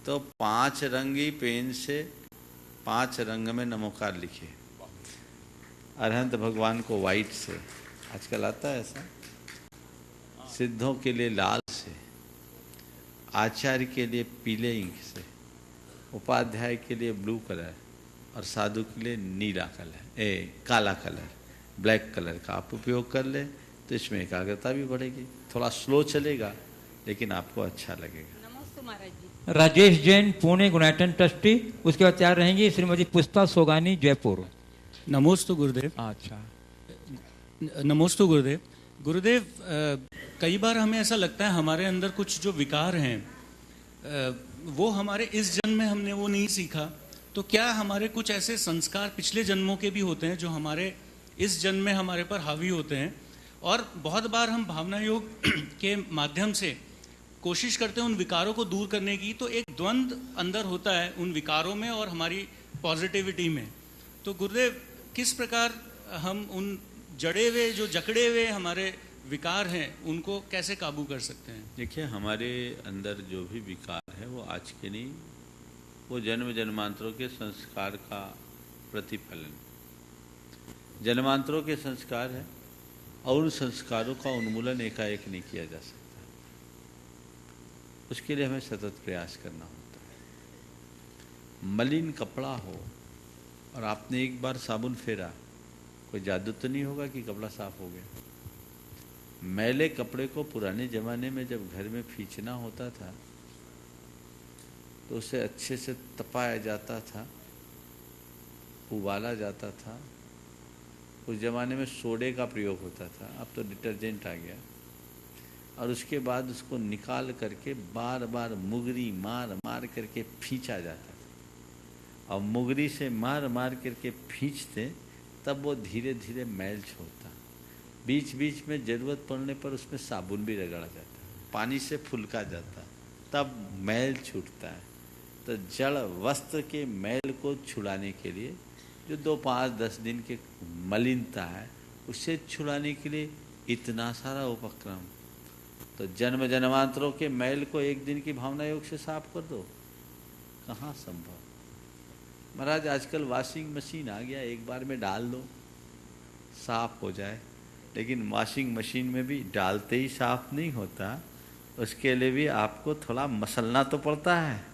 तो 5 रंगी पेन से 5 रंग में नमोकार लिखिए। अरहंत भगवान को वाइट से, आजकल आता है ऐसा, सिद्धों के लिए लाल से, आचार्य के लिए पीले इंक से, उपाध्याय के लिए ब्लू कलर और साधु के लिए नीला कलर, काला कलर, ब्लैक कलर का आप उपयोग कर ले तो इसमें एकाग्रता भी बढ़ेगी। थोड़ा स्लो चलेगा लेकिन आपको अच्छा लगेगा। नमस्ते महाराज जी। राजेश जैन पुणे गुणायतन ट्रस्टी, उसके बाद तैयार रहेंगी श्रीमती पुष्पा सोगानी जयपुर। नमोस्तु गुरुदेव। अच्छा, नमोस्तु गुरुदेव। गुरुदेव, कई बार हमें ऐसा लगता है हमारे अंदर कुछ जो विकार हैं वो हमारे इस जन्म में हमने वो नहीं सीखा, तो क्या हमारे कुछ ऐसे संस्कार पिछले जन्मों के भी होते हैं जो हमारे इस जन्म में हमारे पर हावी होते हैं? और बहुत बार हम भावना योग के माध्यम से कोशिश करते हैं उन विकारों को दूर करने की, तो एक द्वंद्व अंदर होता है उन विकारों में और हमारी पॉजिटिविटी में। तो गुरुदेव, किस प्रकार हम उन जड़े हुए जो जकड़े हुए हमारे विकार हैं उनको कैसे काबू कर सकते हैं? देखिए, हमारे अंदर जो भी विकार है वो आज के नहीं, वो जन्म जन्मांतरों के संस्कार का प्रतिफलन, जन्मांतरों के संस्कार है और उन संस्कारों का उन्मूलन एकाएक नहीं किया जा सकता। उसके लिए हमें सतत प्रयास करना होता है। मलिन कपड़ा हो और आपने एक बार साबुन फेरा, कोई जादू तो नहीं होगा कि कपड़ा साफ हो गया। मैले कपड़े को पुराने ज़माने में जब घर में खींचना होता था तो उसे अच्छे से तपाया जाता था, उबाला जाता था। उस ज़माने में सोडे का प्रयोग होता था, अब तो डिटर्जेंट आ गया। और उसके बाद उसको निकाल करके बार बार मुगरी मार मार करके खींचा जाता था। और मुगरी से मार मार करके खींचते तब वो धीरे धीरे मैल छोड़ता। बीच बीच में ज़रूरत पड़ने पर उसमें साबुन भी रगड़ा जाता, पानी से फुलका जाता, तब मैल छूटता है। तो जड़ वस्त्र के मैल को छुड़ाने के लिए जो 2, 5, 10 दिन के मलिनता है उसे छुड़ाने के लिए इतना सारा उपक्रम। तो जन्म जन्मांतरों के मैल को एक दिन की भावना योग से साफ कर दो, कहाँ संभव। महाराज, आजकल वॉशिंग मशीन आ गया, एक बार में डाल दो साफ हो जाए। लेकिन वॉशिंग मशीन में भी डालते ही साफ नहीं होता, उसके लिए भी आपको थोड़ा मसलना तो पड़ता है,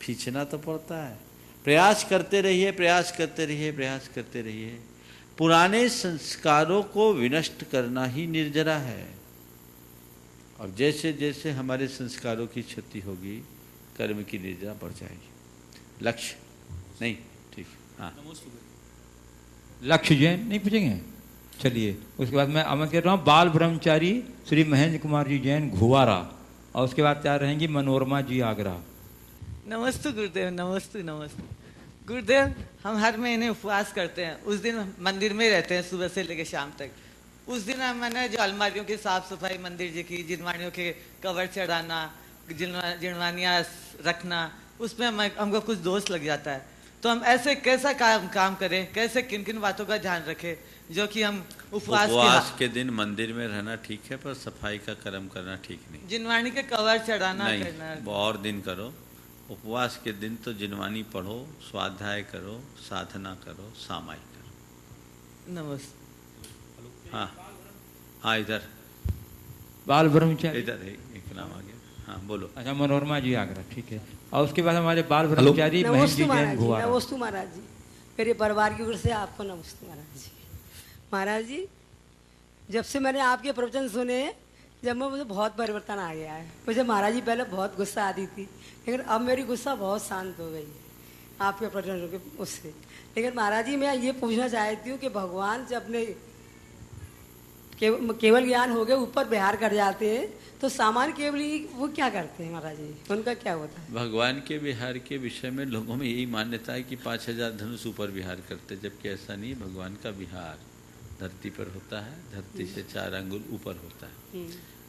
खींचना तो पड़ता है। प्रयास करते रहिए, प्रयास करते रहिए, प्रयास करते रहिए। पुराने संस्कारों को विनष्ट करना ही निर्जरा है। और जैसे जैसे हमारे संस्कारों की क्षति होगी, कर्म की निर्जरा बढ़ जाएगी। लक्ष्य नहीं, ठीक, हाँ। लक्ष्य जैन नहीं पूछेंगे? चलिए, उसके बाद मैं अमन कर रहा हूँ बाल ब्रह्मचारी श्री महेंद्र कुमार जी जैन घुवारा, और उसके बाद तैयार रहेंगी मनोरमा जी आगरा। नमस्ते गुरुदेव। नमस्ते नमस्ते गुरुदेव। हम हर महीने उपवास करते हैं, उस दिन मंदिर में रहते हैं सुबह से लेकर शाम तक। उस दिन मैंने जो अलमारियों की साफ सफाई मंदिर जी की, जिनवाणियों के कवर चढ़ाना, जिनवानियाँ रखना, उसमें हमको कुछ दोष लग जाता है। तो हम ऐसे कैसा काम करें, कैसे किन किन बातों का ध्यान रखें जो कि हम उपवास के दिन मंदिर में रहना ठीक है, पर सफाई का कर्म करना ठीक नहीं। जिनवाणी के कवर चढ़ाना नहीं, करना। और दिन करो। उपवास के दिन तो जिनवानी पढ़ो, स्वाध्याय करो, साधना करो, सामायिक करो। नमस्ते। हाँ हाँ, इधर बाल ब्रह्मचारी, इधर एक नाम आ गया। हाँ बोलो। अच्छा, मनोरमा जी आगरा, ठीक है। और उसके बाद हमारे बाल ब्रह्मचारी महेंद्र जी जैन घुवारा। नमस्ते महाराज जी, मेरे परिवार की ओर से आपको नमस्ते महाराज जी। महाराज जी, जब से मैंने आपके प्रवचन सुने, जब मैं मुझे बहुत परिवर्तन आ गया है। मुझे महाराज जी पहले बहुत गुस्सा आती थी, लेकिन अब मेरी गुस्सा बहुत शांत हो गई है आपके प्रवचन के उससे। लेकिन महाराज जी, मैं ये पूछना चाहती हूँ कि भगवान जब अपने केवल ज्ञान हो गए ऊपर बिहार कर जाते हैं, तो सामान्य केवली वो क्या करते हैं महाराज जी, उनका क्या होता है? भगवान के विहार के विषय में लोगों में यही मान्यता है कि 5000 धनुष ऊपर विहार करते, जबकि ऐसा नहीं। भगवान का विहार धरती पर होता है, धरती से 4 अंगुल ऊपर होता है।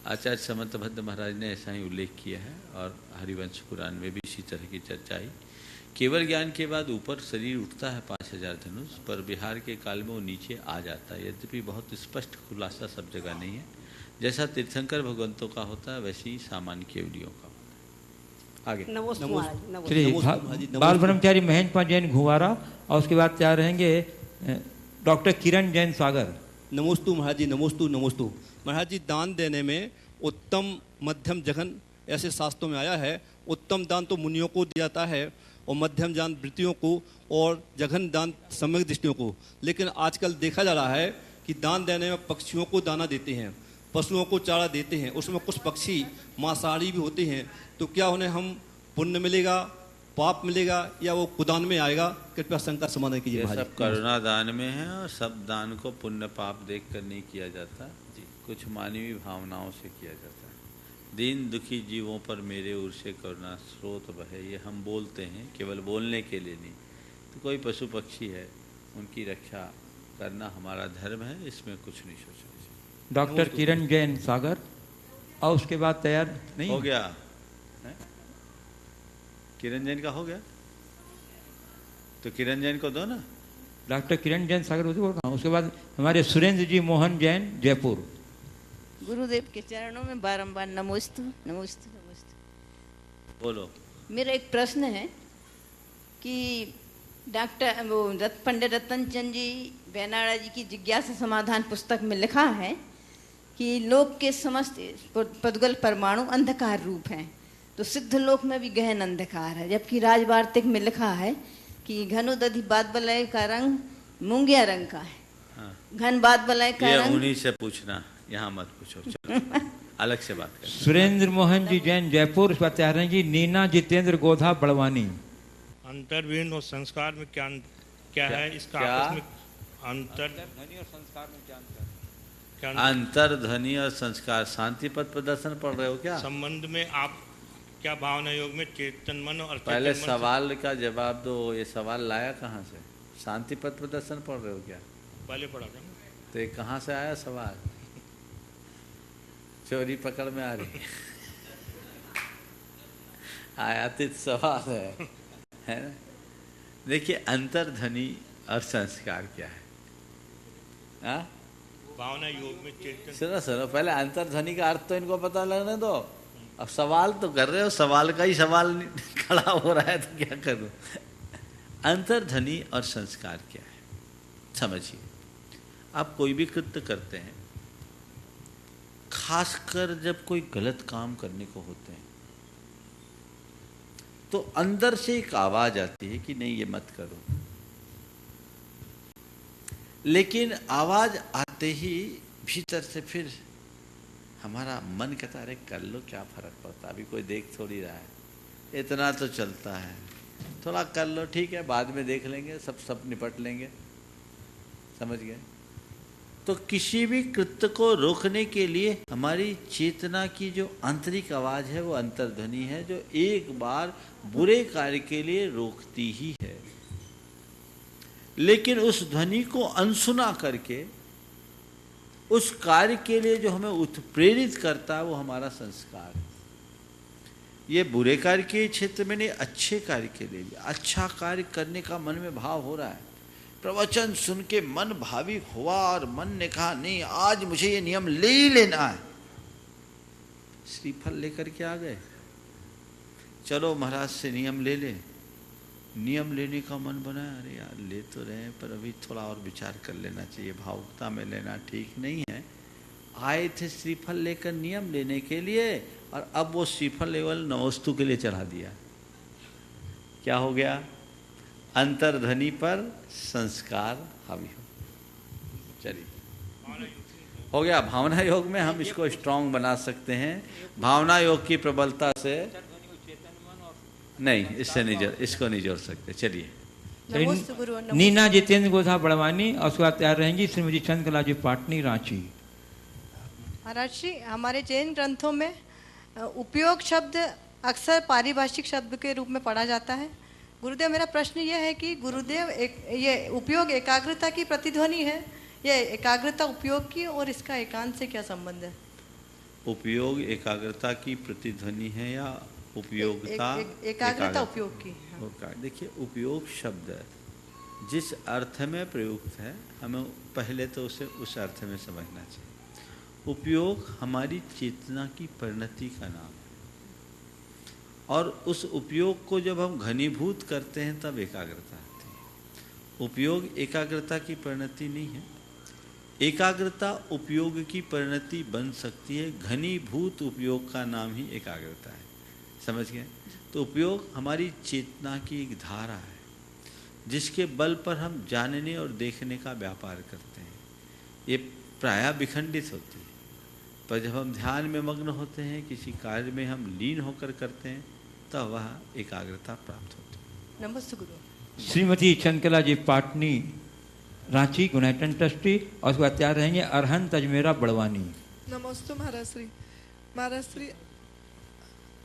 आचार्य समंतभद्र महाराज ने ऐसा ही उल्लेख किया है, और हरिवंश पुराण में भी इसी तरह की चर्चा आई। केवल ज्ञान के बाद ऊपर शरीर उठता है 5000 धनुष, पर विहार के काल में वो नीचे आ जाता है। यद्यपि बहुत स्पष्ट खुलासा सब जगह नहीं है। जैसा तीर्थंकर भगवंतों का होता है वैसे ही सामान्य केवलियों का होता है। आगे चलिए, बाल ब्रह्मचारी महेंद्र पाल जैन घुवारा, और उसके बाद तैयार रहेंगे डॉक्टर किरण जैन सागर। नमोस्तु महाराज जी, नमोस्तु नमोस्तु महाराज जी। दान देने में उत्तम, मध्यम, जघन ऐसे शास्त्रों में आया है। उत्तम दान तो मुनियों को दिया जाता है, और मध्यम दान वृत्तियों को, और जघन दान सम्यक दृष्टियों को। लेकिन आजकल देखा जा रहा है कि दान देने में पक्षियों को दाना देते हैं, पशुओं को चारा देते हैं, उसमें कुछ पक्षी मांसाहारी भी होते हैं, तो क्या उन्हें हम पुण्य मिलेगा, पाप मिलेगा, या वो कुदान में आएगा? कृपया शंका समाधान कीजिए। ये सब करुणा दान में है, और सब दान को पुण्य पाप देख कर नहीं किया जाता जी, कुछ मानवीय भावनाओं से किया जाता है। दीन दुखी जीवों पर मेरे ओर से करुणा स्रोत बहे, ये हम बोलते हैं केवल बोलने के लिए नहीं। तो कोई पशु पक्षी है, उनकी रक्षा करना हमारा धर्म है, इसमें कुछ नहीं सोचना। डॉक्टर किरण जैन सागर, और उसके बाद तैयार नहीं हो गया है? किरण जैन का हो गया, तो किरण जैन को दो ना। डॉक्टर किरण जैन सागर उसके बाद हमारे सुरेंद्र जी मोहन जैन जयपुर। गुरुदेव के चरणों में बारंबार नमोस्तु नमोस्तु नमोस्तु। बोलो। मेरा एक प्रश्न है कि डॉक्टर वो पंडित रतन चंद जी बेनाड़ा जी की जिज्ञासा समाधान पुस्तक में लिखा है कि लोक के समस्त पदगल परमाणु अंधकार रूप हैं, तो सिद्ध लोक में भी गहन अंधकार है। जबकि राजवार्तिक में लिखा है कि घनुदधि बाद बलय का रंग मूंगिया रंग का है। हाँ। घन बाद बलय का रंग उन्हीं से पूछना, यहाँ मत पूछो, चलो अलग से बात करें। सुरेंद्र मोहन जी जैन जयपुर, इस बात तैयार हैं जी। नीना जितेंद्र गोधा बड़वानी। अंतर्विहीन और संस्कार में क्या है इसका आपस में अंतर्ध्वनि और संस्कार में क्या अंतर? अंतर्ध्वनि और संस्कार, शांति पद प्रदर्शन पढ़ रहे हो क्या? संबंध में आप क्या भावना योग में चेतन मन और पहले सवाल का जवाब दो। ये सवाल लाया कहाँ से? शांति पद प्रदर्शन पढ़ रहे हो क्या? पहले पढ़ा था। तो ये कहाँ से आया सवाल? चोरी पकड़ में आ रही आयातित सवाल है ना। देखिए, अंतर्ध्वनि और संस्कार क्या है? हाँ, भावना योग में चेतन। सुनो पहले अंतर्ध्वनि का अर्थ तो इनको पता लगने दो। अब सवाल तो कर रहे हो, सवाल का ही सवाल खड़ा हो रहा है तो क्या करूं। अंतर्ध्वनि और संस्कार क्या है समझिए। आप कोई भी कृत्य करते हैं, खासकर जब कोई गलत काम करने को होते हैं, तो अंदर से एक आवाज आती है कि नहीं ये मत करो। लेकिन आवाज आते ही भीतर से फिर हमारा मन कहता है कर लो, क्या फर्क पड़ता, अभी कोई देख थोड़ी रहा है, इतना तो चलता है, थोड़ा कर लो, ठीक है बाद में देख लेंगे, सब निपट लेंगे। समझ गए? तो किसी भी कृत्य को रोकने के लिए हमारी चेतना की जो आंतरिक आवाज है वो अंतर्ध्वनि है, जो एक बार बुरे कार्य के लिए रोकती ही है। लेकिन उस ध्वनि को अनसुना करके उस कार्य के लिए जो हमें उत्प्रेरित करता है वो हमारा संस्कार है। ये बुरे कार्य के क्षेत्र में नहीं, अच्छे कार्य के लिए भी अच्छा कार्य करने का मन में भाव हो रहा है। प्रवचन सुन के मन भाविक हुआ और मन ने कहा नहीं आज मुझे ये नियम ले ही लेना है, श्रीफल लेकर के आ गए, चलो महाराज से नियम ले ले। नियम लेने का मन बना, अरे यार ले तो रहे हैं पर अभी थोड़ा और विचार कर लेना चाहिए, भावुकता में लेना ठीक नहीं है। आए थे श्रीफल लेकर नियम लेने के लिए और अब वो श्रीफल लेवल नवस्तु के लिए चढ़ा दिया। क्या हो गया? अंतर्ध्वनि पर संस्कार हावी हो। चलिए हो गया। भावना योग में हम इसको स्ट्रांग बना सकते हैं। भावना योग की प्रबलता से नहीं, इससे नहीं इसको नहीं जोड़ सकते। चलिए नीना जितेंद्र गोधा बड़वानी, और उसके बाद तैयार रहेंगी श्रीमती चंद्रकला जी पाटनी रांची। महाराज जी, हमारे जैन ग्रंथों में उपयोग शब्द अक्सर पारिभाषिक शब्द के रूप में पढ़ा जाता है। गुरुदेव, मेरा प्रश्न यह है कि गुरुदेव, ये उपयोग एकाग्रता की प्रतिध्वनि है या एकाग्रता उपयोग की, और इसका एकांत से क्या संबंध है? उपयोग एकाग्रता की प्रतिध्वनि है या उपयोगिता एकाग्रता उपयोग की? हाँ। देखिए, उपयोग शब्द जिस अर्थ में प्रयुक्त है, हमें पहले तो उसे उस अर्थ में समझना चाहिए। उपयोग हमारी चेतना की परिणति का नाम है, और उस उपयोग को जब हम घनीभूत करते हैं तब एकाग्रता आती है। उपयोग एकाग्रता की परिणति नहीं है। एकाग्रता उपयोग की परिणति बन सकती है, घनीभूत उपयोग का नाम ही एकाग्रता है। समझ गए? तो उपयोग हमारी चेतना की एक धारा है जिसके बल पर हम जानने और देखने का व्यापार करते हैं। ये प्रायः विखंडित होती है, पर जब हम ध्यान में मग्न होते हैं, किसी कार्य में हम लीन होकर करते हैं, तब वह एकाग्रता प्राप्त होती है। नमस्ते गुरु। श्रीमती चंद्रकला जी, पाटनी, रांची, गुनाइटन ट्रस्टी, और उसके बाद तैयार रहेंगे अरहंत अजमेरा बड़वानी। नमस्ते महाराज श्री। महाराज श्री,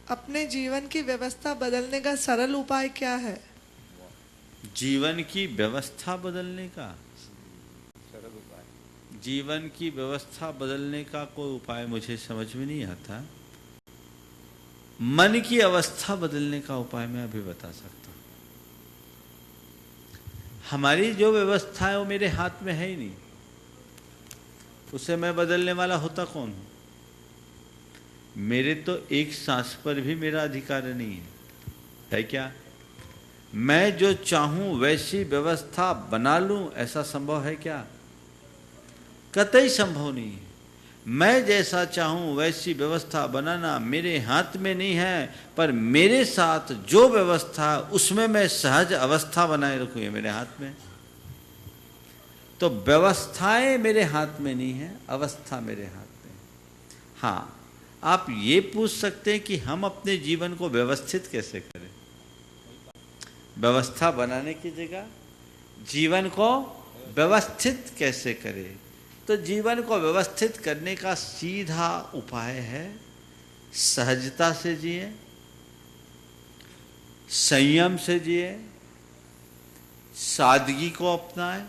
अपने जीवन की व्यवस्था बदलने का सरल उपाय क्या है? जीवन की व्यवस्था बदलने का सरल उपाय? जीवन की व्यवस्था बदलने का कोई उपाय मुझे समझ में नहीं आता। मन की अवस्था बदलने का उपाय मैं अभी बता सकता हूं। हमारी जो व्यवस्था है वो मेरे हाथ में है ही नहीं, उसे मैं बदलने वाला होता कौन हूं? मेरे तो एक सांस पर भी मेरा अधिकार नहीं है क्या? मैं जो चाहूं वैसी व्यवस्था बना लूं, ऐसा संभव है क्या? कतई संभव नहीं है। मैं जैसा चाहूं वैसी व्यवस्था बनाना मेरे हाथ में नहीं है, पर मेरे साथ जो व्यवस्था उसमें मैं सहज अवस्था बनाए रखूं, ये मेरे हाथ में। तो व्यवस्थाएं मेरे हाथ में नहीं है, अवस्था मेरे हाथ में। हाँ, आप ये पूछ सकते हैं कि हम अपने जीवन को व्यवस्थित कैसे करें। व्यवस्था बनाने की जगह जीवन को व्यवस्थित कैसे करें? तो जीवन को व्यवस्थित करने का सीधा उपाय है सहजता से जिए, संयम से जिए, सादगी को अपनाएं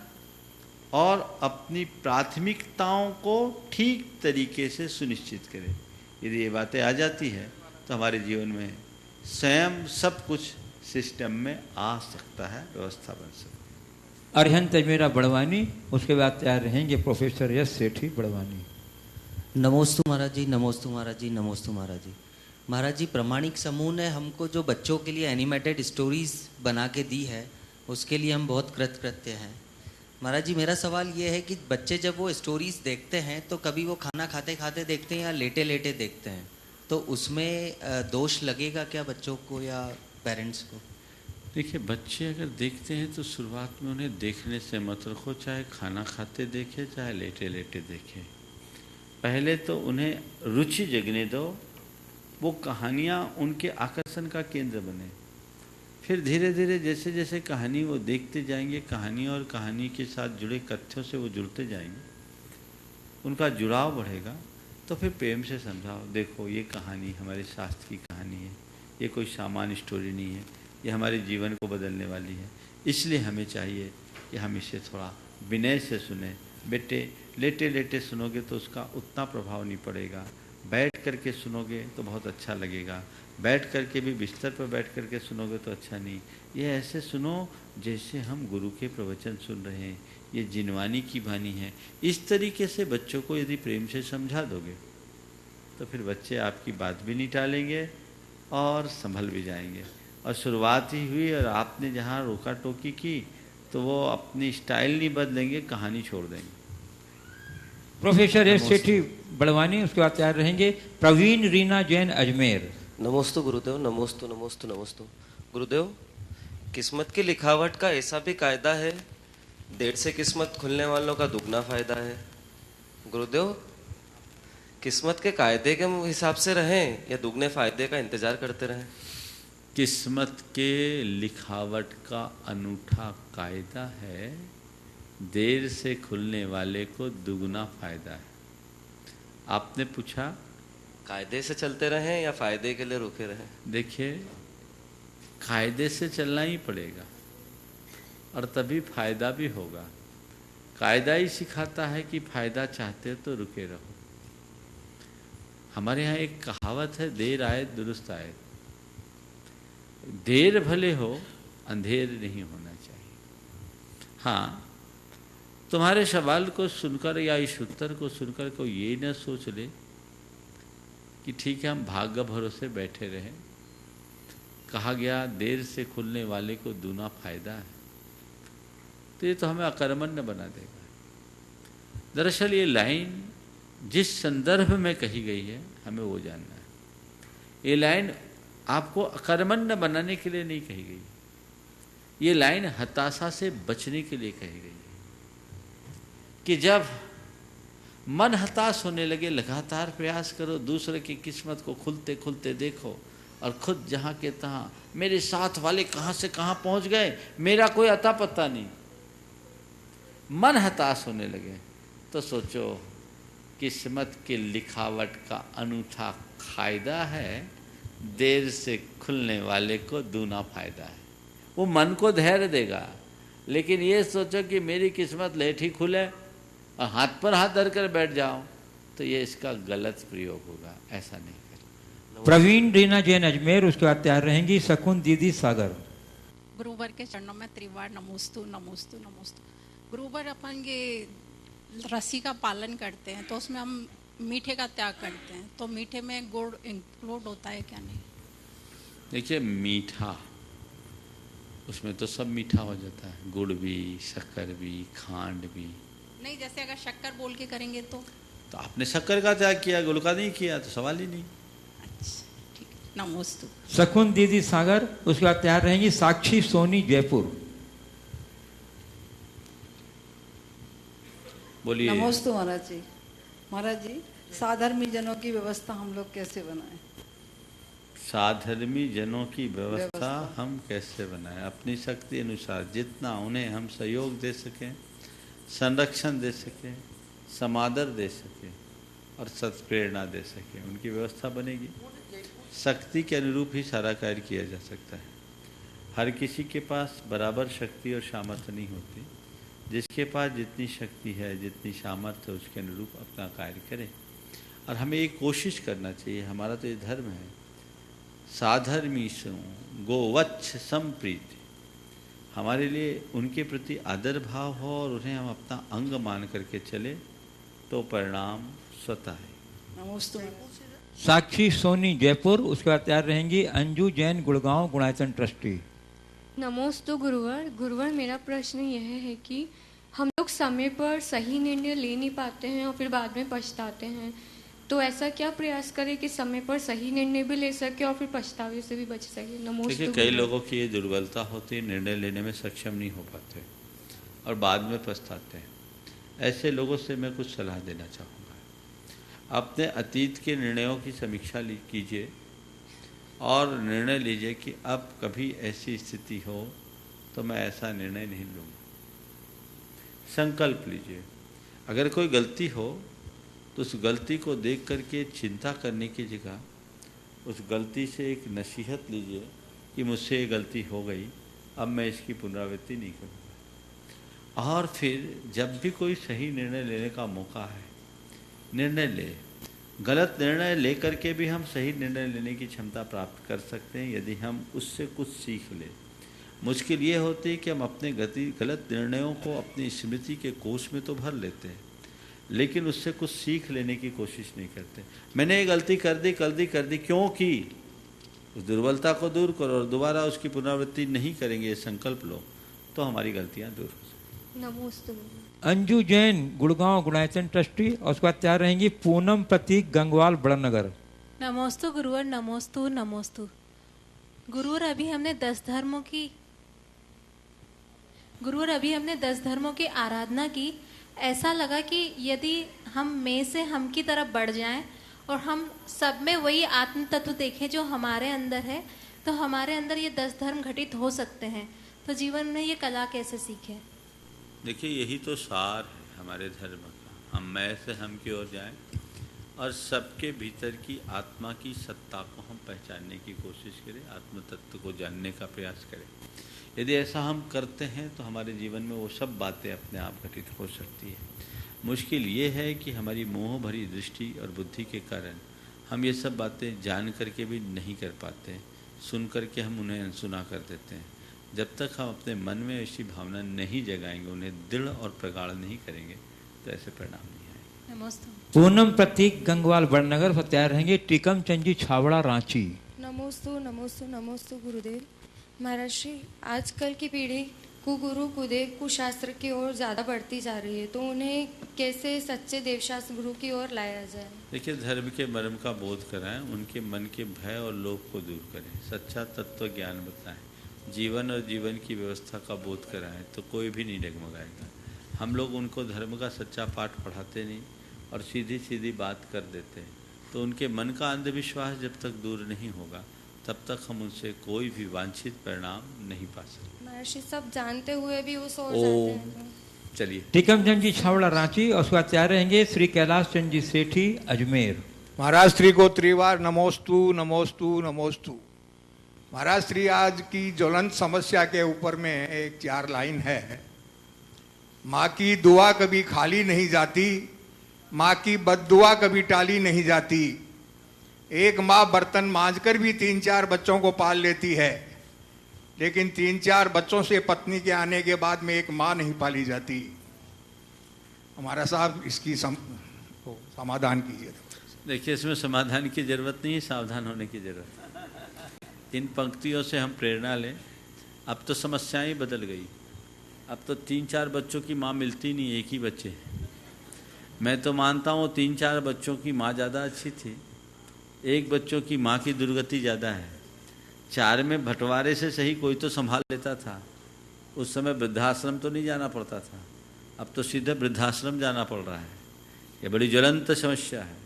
और अपनी प्राथमिकताओं को ठीक तरीके से सुनिश्चित करें। यदि ये बातें आ जाती है तो हमारे जीवन में स्वयं सब कुछ सिस्टम में आ सकता है, व्यवस्था बन सकती है। अरहंत अजमेरा बड़वानी, उसके बाद तैयार रहेंगे प्रोफेसर यश सेठी बड़वानी। नमोस्तु महाराज जी, नमोस्तु महाराज जी, नमोस्तु महाराज जी। महाराज जी, प्रमाणिक समूह ने हमको जो बच्चों के लिए एनिमेटेड स्टोरीज बना के दी है, उसके लिए हम बहुत कृतज्ञ हैं। महाराज जी, मेरा सवाल ये है कि बच्चे जब वो स्टोरीज देखते हैं तो कभी वो खाना खाते खाते देखते हैं या लेटे लेटे देखते हैं, तो उसमें दोष लगेगा क्या बच्चों को या पेरेंट्स को? देखिए, बच्चे अगर देखते हैं तो शुरुआत में उन्हें देखने से मत रखो, चाहे खाना खाते देखे चाहे लेटे लेटे देखे। पहले तो उन्हें रुचि जगने दो, वो कहानियाँ उनके आकर्षण का केंद्र बने। फिर धीरे धीरे जैसे जैसे कहानी वो देखते जाएंगे, कहानी और कहानी के साथ जुड़े तथ्यों से वो जुड़ते जाएंगे, उनका जुड़ाव बढ़ेगा। तो फिर प्रेम से समझाओ, देखो ये कहानी हमारे शास्त्र की कहानी है, ये कोई सामान्य स्टोरी नहीं है, ये हमारे जीवन को बदलने वाली है। इसलिए हमें चाहिए कि हम इसे थोड़ा विनय से सुने। बेटे, लेटे लेटे सुनोगे तो उसका उतना प्रभाव नहीं पड़ेगा, बैठ करके सुनोगे तो बहुत अच्छा लगेगा। बैठ करके भी बिस्तर पर बैठ करके सुनोगे तो अच्छा नहीं। ये ऐसे सुनो जैसे हम गुरु के प्रवचन सुन रहे हैं, ये जिनवानी की वाणी है। इस तरीके से बच्चों को यदि प्रेम से समझा दोगे तो फिर बच्चे आपकी बात भी नहीं टालेंगे और संभल भी जाएंगे। और शुरुआत ही हुई और आपने जहाँ रोका टोकी की तो वो अपनी स्टाइल नहीं बदलेंगे, कहानी छोड़ देंगे। प्रोफेसर एस सेठी बड़वानी, उसके बाद तैयार रहेंगे प्रवीण रीना जैन अजमेर। नमोस्तु गुरुदेव, नमोस्तु नमोस्तु नमोस्तु। गुरुदेव, किस्मत की लिखावट का ऐसा भी कायदा है, देर से किस्मत खुलने वालों का दुगना फायदा है। गुरुदेव, किस्मत के कायदे के हिसाब से रहें या दुगने फायदे का इंतजार करते रहें? किस्मत के लिखावट का अनूठा कायदा है, देर से खुलने वाले को दुगना फायदा है। आपने पूछा कायदे से चलते रहें या फायदे के लिए रुके रहें? देखिए, कायदे से चलना ही पड़ेगा और तभी फायदा भी होगा। कायदा ही सिखाता है कि फायदा चाहते हो तो रुके रहो। हमारे यहाँ एक कहावत है, देर आए दुरुस्त आए। देर भले हो, अंधेर नहीं होना चाहिए। हाँ, तुम्हारे सवाल को सुनकर या इस उत्तर को सुनकर कोई ये न सोच ले कि ठीक है हम भाग्य भरोसे बैठे रहे। कहा गया देर से खुलने वाले को दूना फायदा है, तो ये तो हमें अकर्मण्य बना देगा। दरअसल ये लाइन जिस संदर्भ में कही गई है हमें वो जानना है। ये लाइन आपको अकर्मण्य बनाने के लिए नहीं कही गई, ये लाइन हताशा से बचने के लिए कही गई है कि जब मन हताश होने लगे लगातार प्रयास करो, दूसरे की किस्मत को खुलते खुलते देखो और खुद जहाँ के तहाँ मेरे साथ वाले कहाँ से कहाँ पहुँच गए, मेरा कोई अता पता नहीं। मन हताश होने लगे तो सोचो किस्मत की लिखावट का अनूठा फायदा है, देर से खुलने वाले को दूना फायदा है। वो मन को धैर्य देगा, लेकिन ये सोचो कि मेरी किस्मत लेट ही खुले और हाथ पर हाथ धर कर बैठ जाओ तो ये इसका गलत प्रयोग होगा। ऐसा नहीं करें। प्रवीण रीना जैन अजमेर, उसके बाद तैयार रहेंगी शकुन दीदी सागर। गुरुवर के चरणों में त्रिवार नमोस्तु नमोस्तु नमोस्तु। गुरुवर, अपन ये रस्सी का पालन करते हैं तो उसमें हम मीठे का त्याग करते हैं, तो मीठे में गुड़ इंक्लूड होता है क्या? नहीं। देखिए, मीठा उसमें तो सब मीठा हो जाता है, गुड़ भी, शक्कर भी, खांड भी। नहीं, जैसे अगर शक्कर बोल के करेंगे तो आपने शक्कर का त्याग किया, गुड़ का नहीं किया, तो सवाल ही नहीं। नमोस्तु। शकुन दीदी सागर, उसके बाद तैयार रहेंगी साक्षी सोनी जयपुर। बोलिए। नमोस्तु महाराज जी। महाराज जी, साधर्मी जनों की व्यवस्था हम लोग कैसे बनाएं? साधर्मी जनों की व्यवस्था हम कैसे बनाएं? अपनी शक्ति अनुसार जितना उन्हें हम सहयोग दे सकें, संरक्षण दे सकें, समादर दे सकें और सत्प्रेरणा दे सकें, उनकी व्यवस्था बनेगी। शक्ति के अनुरूप ही सारा कार्य किया जा सकता है। हर किसी के पास बराबर शक्ति और सामर्थ्य नहीं होती। जिसके पास जितनी शक्ति है, जितनी सामर्थ्य है, उसके अनुरूप अपना कार्य करें। और हमें एक कोशिश करना चाहिए, हमारा तो ये धर्म है, साधर्मीषु गोवत्स संप्रीति। हमारे लिए उनके प्रति आदर भाव हो और उन्हें हम अपना अंग मान करके चले तो परिणाम स्वतः है। नमोस्तु। साक्षी सोनी जयपुर, उसके बाद तैयार रहेंगी अंजू जैन गुड़गांव गुणायतन ट्रस्टी। नमोस्तु गुरुवर। गुरुवर, मेरा प्रश्न यह है कि हम लोग समय पर सही निर्णय ले नहीं पाते हैं और फिर बाद में पछताते हैं, तो ऐसा क्या प्रयास करें कि समय पर सही निर्णय भी ले सके और फिर पछतावे से भी बच सके? नमोस्तु। देखिए, कई लोगों की ये दुर्बलता होती है, निर्णय लेने में सक्षम नहीं हो पाते और बाद में पछताते हैं। ऐसे लोगों से मैं कुछ सलाह देना चाहूँगा। अपने अतीत के निर्णयों की समीक्षा कीजिए और निर्णय लीजिए कि अब कभी ऐसी स्थिति हो तो मैं ऐसा निर्णय नहीं लूँगा। संकल्प लीजिए। अगर कोई गलती हो तो उस गलती को देख करके चिंता करने की जगह उस गलती से एक नसीहत लीजिए कि मुझसे ये गलती हो गई, अब मैं इसकी पुनरावृत्ति नहीं करूँगा। और फिर जब भी कोई सही निर्णय लेने का मौका है, निर्णय ले। गलत निर्णय ले करके भी हम सही निर्णय लेने की क्षमता प्राप्त कर सकते हैं यदि हम उससे कुछ सीख लें। मुश्किल ये होती है कि हम अपने गलत निर्णयों को अपनी स्मृति के कोश में तो भर लेते हैं, लेकिन उससे कुछ सीख लेने की कोशिश नहीं करते। मैंने ये गलती कर दी, क्यों की? उस दुर्बलता को दूर करो और दोबारा उसकी पुनरावृत्ति नहीं करेंगे, ये संकल्प लो तो हमारी गलतियाँ दूर हो सकती। नमोस्तु। अंजू जैन गुड़गांव गुणायतन ट्रस्टी, और उसके बाद तैयार रहेंगी पूनम प्रतीक गंगवाल बड़नगर। नमोस्तु गुरुवर। नमोस्तु नमोस्तु। गुरुवर, अभी हमने 10 धर्मों की आराधना की। ऐसा लगा कि यदि हम में से हम की तरफ बढ़ जाएं और हम सब में वही आत्म तत्व देखें जो हमारे अंदर है, तो हमारे अंदर ये 10 धर्म घटित हो सकते हैं। तो जीवन में ये कला कैसे सीखें? देखिए, यही तो सार है हमारे धर्म का। हम मैं से हम की ओर जाएं और सबके भीतर की आत्मा की सत्ता को हम पहचानने की कोशिश करें, आत्म तत्व को जानने का प्रयास करें। यदि ऐसा हम करते हैं तो हमारे जीवन में वो सब बातें अपने आप घटित हो सकती है। मुश्किल ये है कि हमारी मोह भरी दृष्टि और बुद्धि के कारण हम ये सब बातें जान करके भी नहीं कर पाते, सुन करके हम उन्हें अनसुना कर देते हैं। जब तक हम अपने मन में ऐसी भावना नहीं जगाएंगे, उन्हें दृढ़ और प्रगाढ़ नहीं करेंगे, तो ऐसे परिणाम नहीं आएंगे। नमस्ते। पूनम प्रतीक गंगवाल बड़नगर से तैयार रहेंगे। टीकम चंद जी छावड़ा रांची। नमोस्तु नमोस्तु नमोस्तु गुरुदेव। महाराज श्री, आजकल की पीढ़ी कुगुरु कुदेव कुशास्त्र की ओर ज़्यादा बढ़ती जा रही है, तो उन्हें कैसे सच्चे देवशास्त्र गुरु की ओर लाया जाए? देखिए, धर्म के मर्म का बोध कराएं, उनके मन के भय और लोभ को दूर करें, सच्चा तत्व ज्ञान बताएं, जीवन और जीवन की व्यवस्था का बोध कराएं, तो कोई भी नहीं डगमगाएगा। हम लोग उनको धर्म का सच्चा पाठ पढ़ाते नहीं और सीधी सीधी बात कर देते हैं, तो उनके मन का अंधविश्वास जब तक दूर नहीं होगा तब तक हम उनसे कोई भी वांछित परिणाम नहीं पा सकते। महर्षि सब जानते हुए भी उस ओर जाते हैं। चलिए, टीकम चंद जी छावड़ा रांची और उसके बाद तैयार रहेंगे श्री कैलाश चंद जी सेठी अजमेर। महाराज श्री को त्रिवार नमोस्तु नमोस्तु नमोस्तु। महाराज श्री, आज की ज्वलंत समस्या के ऊपर में एक 4 लाइन है। माँ की दुआ कभी खाली नहीं जाती, माँ की बद्दुआ कभी टाली नहीं जाती। एक माँ बर्तन मांजकर भी 3-4 बच्चों को पाल लेती है, लेकिन 3-4 बच्चों से पत्नी के आने के बाद में एक माँ नहीं पाली जाती। हमारा साहब इसकी समाधान कीजिए। देखिए, इसमें समाधान की जरूरत नहीं है, सावधान होने की जरूरत है। इन पंक्तियों से हम प्रेरणा लें। अब तो समस्याएं बदल गई, अब तो 3-4 बच्चों की माँ मिलती नहीं, एक ही बच्चे। मैं तो मानता हूँ 3-4 बच्चों की माँ ज़्यादा अच्छी थी, एक बच्चों की माँ की दुर्गति ज़्यादा है। 4 में बंटवारे से सही कोई तो संभाल लेता था। उस समय वृद्धाश्रम तो नहीं जाना पड़ता था, अब तो सीधे वृद्धाश्रम जाना पड़ रहा है। ये बड़ी ज्वलंत समस्या है।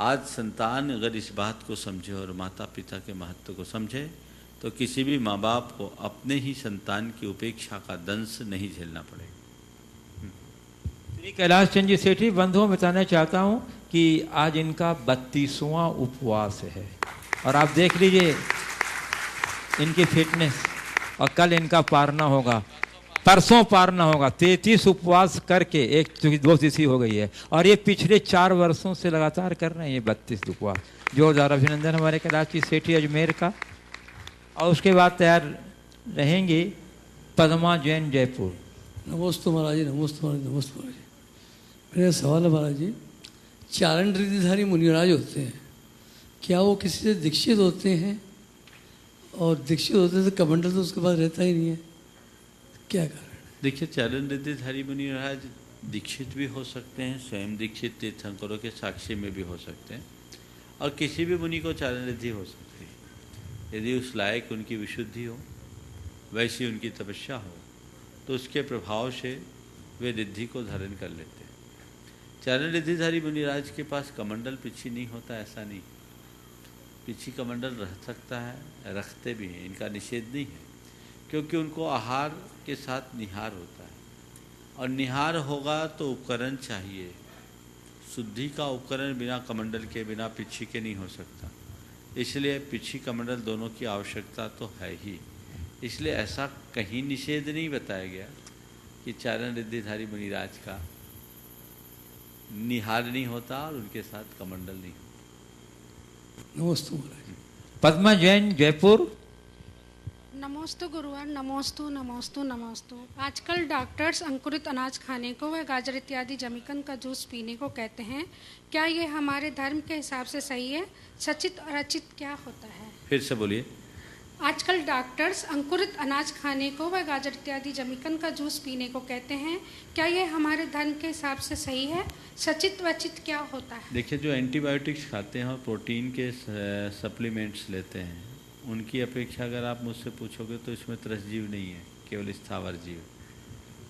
आज संतान अगर इस बात को समझे और माता पिता के महत्व को समझे, तो किसी भी माँ बाप को अपने ही संतान की उपेक्षा का दंश नहीं झेलना पड़ेगा। श्री कैलाश चंद जी सेठी, बंधुओं बताना चाहता हूँ कि आज इनका 32वां उपवास है और आप देख लीजिए इनकी फिटनेस। और कल इनका पारना होगा, परसों पारना होगा। 33 उपवास करके 1-2 तिथि हो गई है और ये पिछले 4 वर्षों से लगातार कर रहे हैं ये 32 उपवास। जोरदार अभिनंदन हमारे कैलाश जी सेठी अजमेर का। और उसके बाद तैयार रहेंगे पद्मा जैन जयपुर। नमोस्तु महाराज जी, नमोस्तु महाराज, नमोस्तु महाराज जी। मेरा सवाल है महाराज जी, चारण रिद्धिधारी मुनिराज होते हैं, क्या वो किसी से दीक्षित होते हैं? और दीक्षित होते हैं तो कमंडल तो उसके पास रहता ही नहीं है, क्या कारण? देखिए, चारण रिद्धिधारी मुनिराज दीक्षित भी हो सकते हैं, स्वयं दीक्षित तीर्थंकरों के साक्षी में भी हो सकते हैं, और किसी भी मुनि को चारण रिद्धि हो सकती है। यदि उस लायक उनकी विशुद्धि हो, वैसी उनकी तपस्या हो, तो उसके प्रभाव से वे रिद्धि को धारण कर लेते हैं। चारण रिद्धिधारी मुनिराज के पास कमंडल पिछी नहीं होता, ऐसा नहीं। पिछी कमंडल रह सकता है, रखते भी हैं, इनका निषेध नहीं है, क्योंकि उनको आहार के साथ निहार होता है, और निहार होगा तो उपकरण चाहिए। शुद्धि का उपकरण बिना कमंडल के, बिना पिछी के नहीं हो सकता। इसलिए पिछी कमंडल दोनों की आवश्यकता तो है ही। इसलिए ऐसा कहीं निषेध नहीं बताया गया कि चारण रिद्धिधारी मुनिराज का निहार नहीं होता और उनके साथ कमंडल नहीं होता। नमोस्तु महाराज। पद्मा जैन जयपुर। नमोस्तु गुरुवार, नमोस्तु नमोस्तु नमोस्तु। आजकल डॉक्टर्स अंकुरित अनाज खाने को व गाजर इत्यादि जमीकंद का जूस पीने को कहते हैं, क्या ये हमारे धर्म के हिसाब से सही है? सचित और अचित क्या होता है? फिर से बोलिए। आजकल डॉक्टर्स अंकुरित अनाज खाने को व गाजर इत्यादि जमीकंद का जूस पीने को कहते हैं, क्या ये हमारे धर्म के हिसाब से सही है? सचित व अचित क्या होता है? देखिए, जो एंटीबायोटिक्स खाते हैं और प्रोटीन के सप्लीमेंट्स लेते हैं, उनकी अपेक्षा अगर आप मुझसे पूछोगे तो इसमें त्रसजीव नहीं है, केवल स्थावर जीव।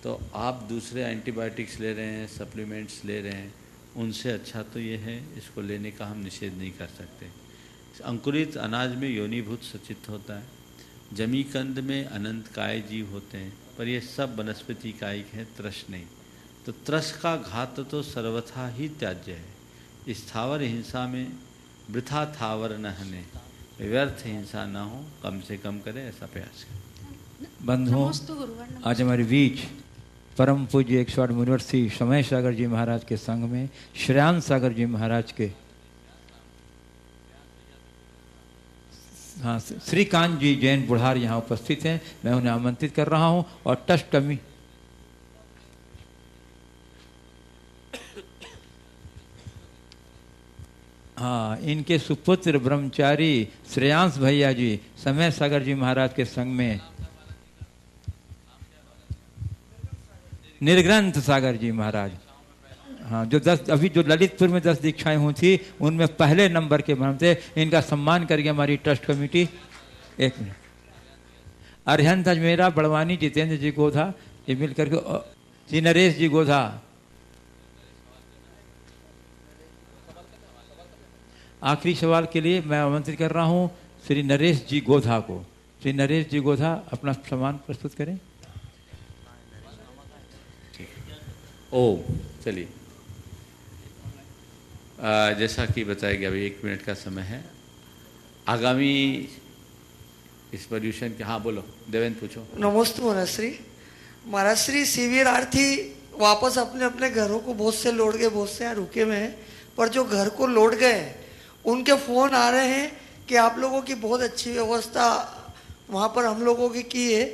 तो आप दूसरे एंटीबायोटिक्स ले रहे हैं, सप्लीमेंट्स ले रहे हैं, उनसे अच्छा तो ये है, इसको लेने का हम निषेध नहीं कर सकते। अंकुरित अनाज में योनिभूत सचित होता है, जमीकंद में अनंत काय जीव होते हैं, पर ये सब वनस्पति कायिक हैं, त्रस नहीं। तो त्रस का घात तो सर्वथा ही त्याज्य है। स्थावर हिंसा में वृथा थावर न हने, व्यर्थ हिंसा न हो, कम से कम करें ऐसा प्रयास करें। बंधुओं, आज हमारे बीच परम पूज्य 108 मुनिवर श्री समय सागर जी महाराज के संग में श्रेयांश सागर जी महाराज के श्रीकांत जी जैन बुढ़ार यहाँ उपस्थित हैं। मैं उन्हें आमंत्रित कर रहा हूँ और ट्रस्ट कमी इनके सुपुत्र ब्रह्मचारी श्रेयांश भैया जी समय सागर जी महाराज के संग में निर्ग्रंथ सागर जी महाराज, जो 10 अभी जो ललितपुर में 10 दीक्षाएं हुई थी उनमें पहले नंबर के ब्रह्म थे। इनका सम्मान करेगी हमारी ट्रस्ट कमेटी। एक मिनट, अरिहंत अजमेरा, बड़वानी जितेंद्र जी गोधा, ये मिल करके श्री नरेश जी गोधा, आखिरी सवाल के लिए मैं आमंत्रित कर रहा हूँ श्री नरेश जी गोधा को। श्री नरेश जी गोधा अपना सम्मान प्रस्तुत करें। चलिए, जैसा कि बताया गया, अभी 1 मिनट का समय है। आगामी इस पर्यूषण के, हाँ बोलो देवेंद्र, पूछो। नमस्ते महाराज श्री शिविरार्थी वापस अपने अपने घरों को बहुत से लौट गए, बहुत से यहाँ रुके हुए हैं, पर जो घर को लौट गए उनके फ़ोन आ रहे हैं कि आप लोगों की बहुत अच्छी व्यवस्था वहाँ पर हम लोगों की है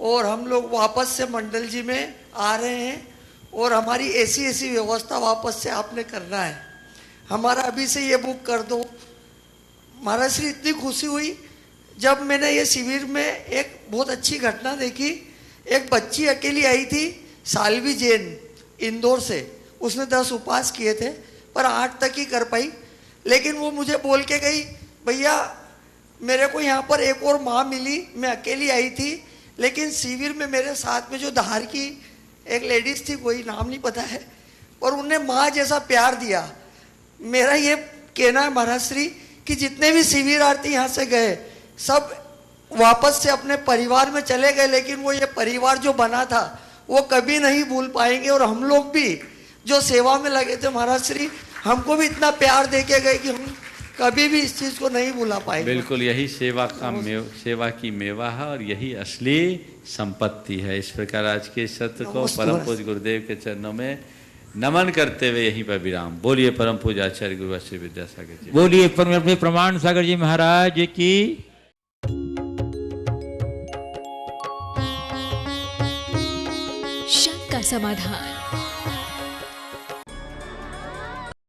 और हम लोग वापस से मंडल जी में आ रहे हैं और हमारी ऐसी व्यवस्था वापस से आपने करना है, हमारा अभी से ये बुक कर दो। महाराज श्री इतनी खुशी हुई जब मैंने ये शिविर में एक बहुत अच्छी घटना देखी। एक बच्ची अकेली आई थी, सालवी जैन, इंदौर से। उसने 10 उपवास किए थे पर 8 तक ही कर पाई, लेकिन वो मुझे बोल के गई, भैया मेरे को यहाँ पर एक और माँ मिली, मैं अकेली आई थी, लेकिन शिविर में मेरे साथ में जो धार की एक लेडीज थी, कोई नाम नहीं पता है, और उन्हें माँ जैसा प्यार दिया। मेरा ये कहना है महाराज श्री कि जितने भी शिविरार्थी यहाँ से गए सब वापस से अपने परिवार में चले गए, लेकिन वो ये परिवार जो बना था वो कभी नहीं भूल पाएंगे। और हम लोग भी जो सेवा में लगे थे महाराज श्री, हमको भी इतना प्यार दे के गए कि हम कभी भी इस चीज़ को नहीं भूला पाएंगे। बिल्कुल, यही सेवा की मेवा है और यही असली संपत्ति है। इस प्रकार आज के सत्र को परम पूज्य गुरुदेव के चरणों में नमन करते हुए यहीं पर विराम। बोलिए परम पूज्य आचार्य गुरु श्री विद्यासागर जी, बोलिए परम प्रमाण सागर जी महाराज की। शक का समाधान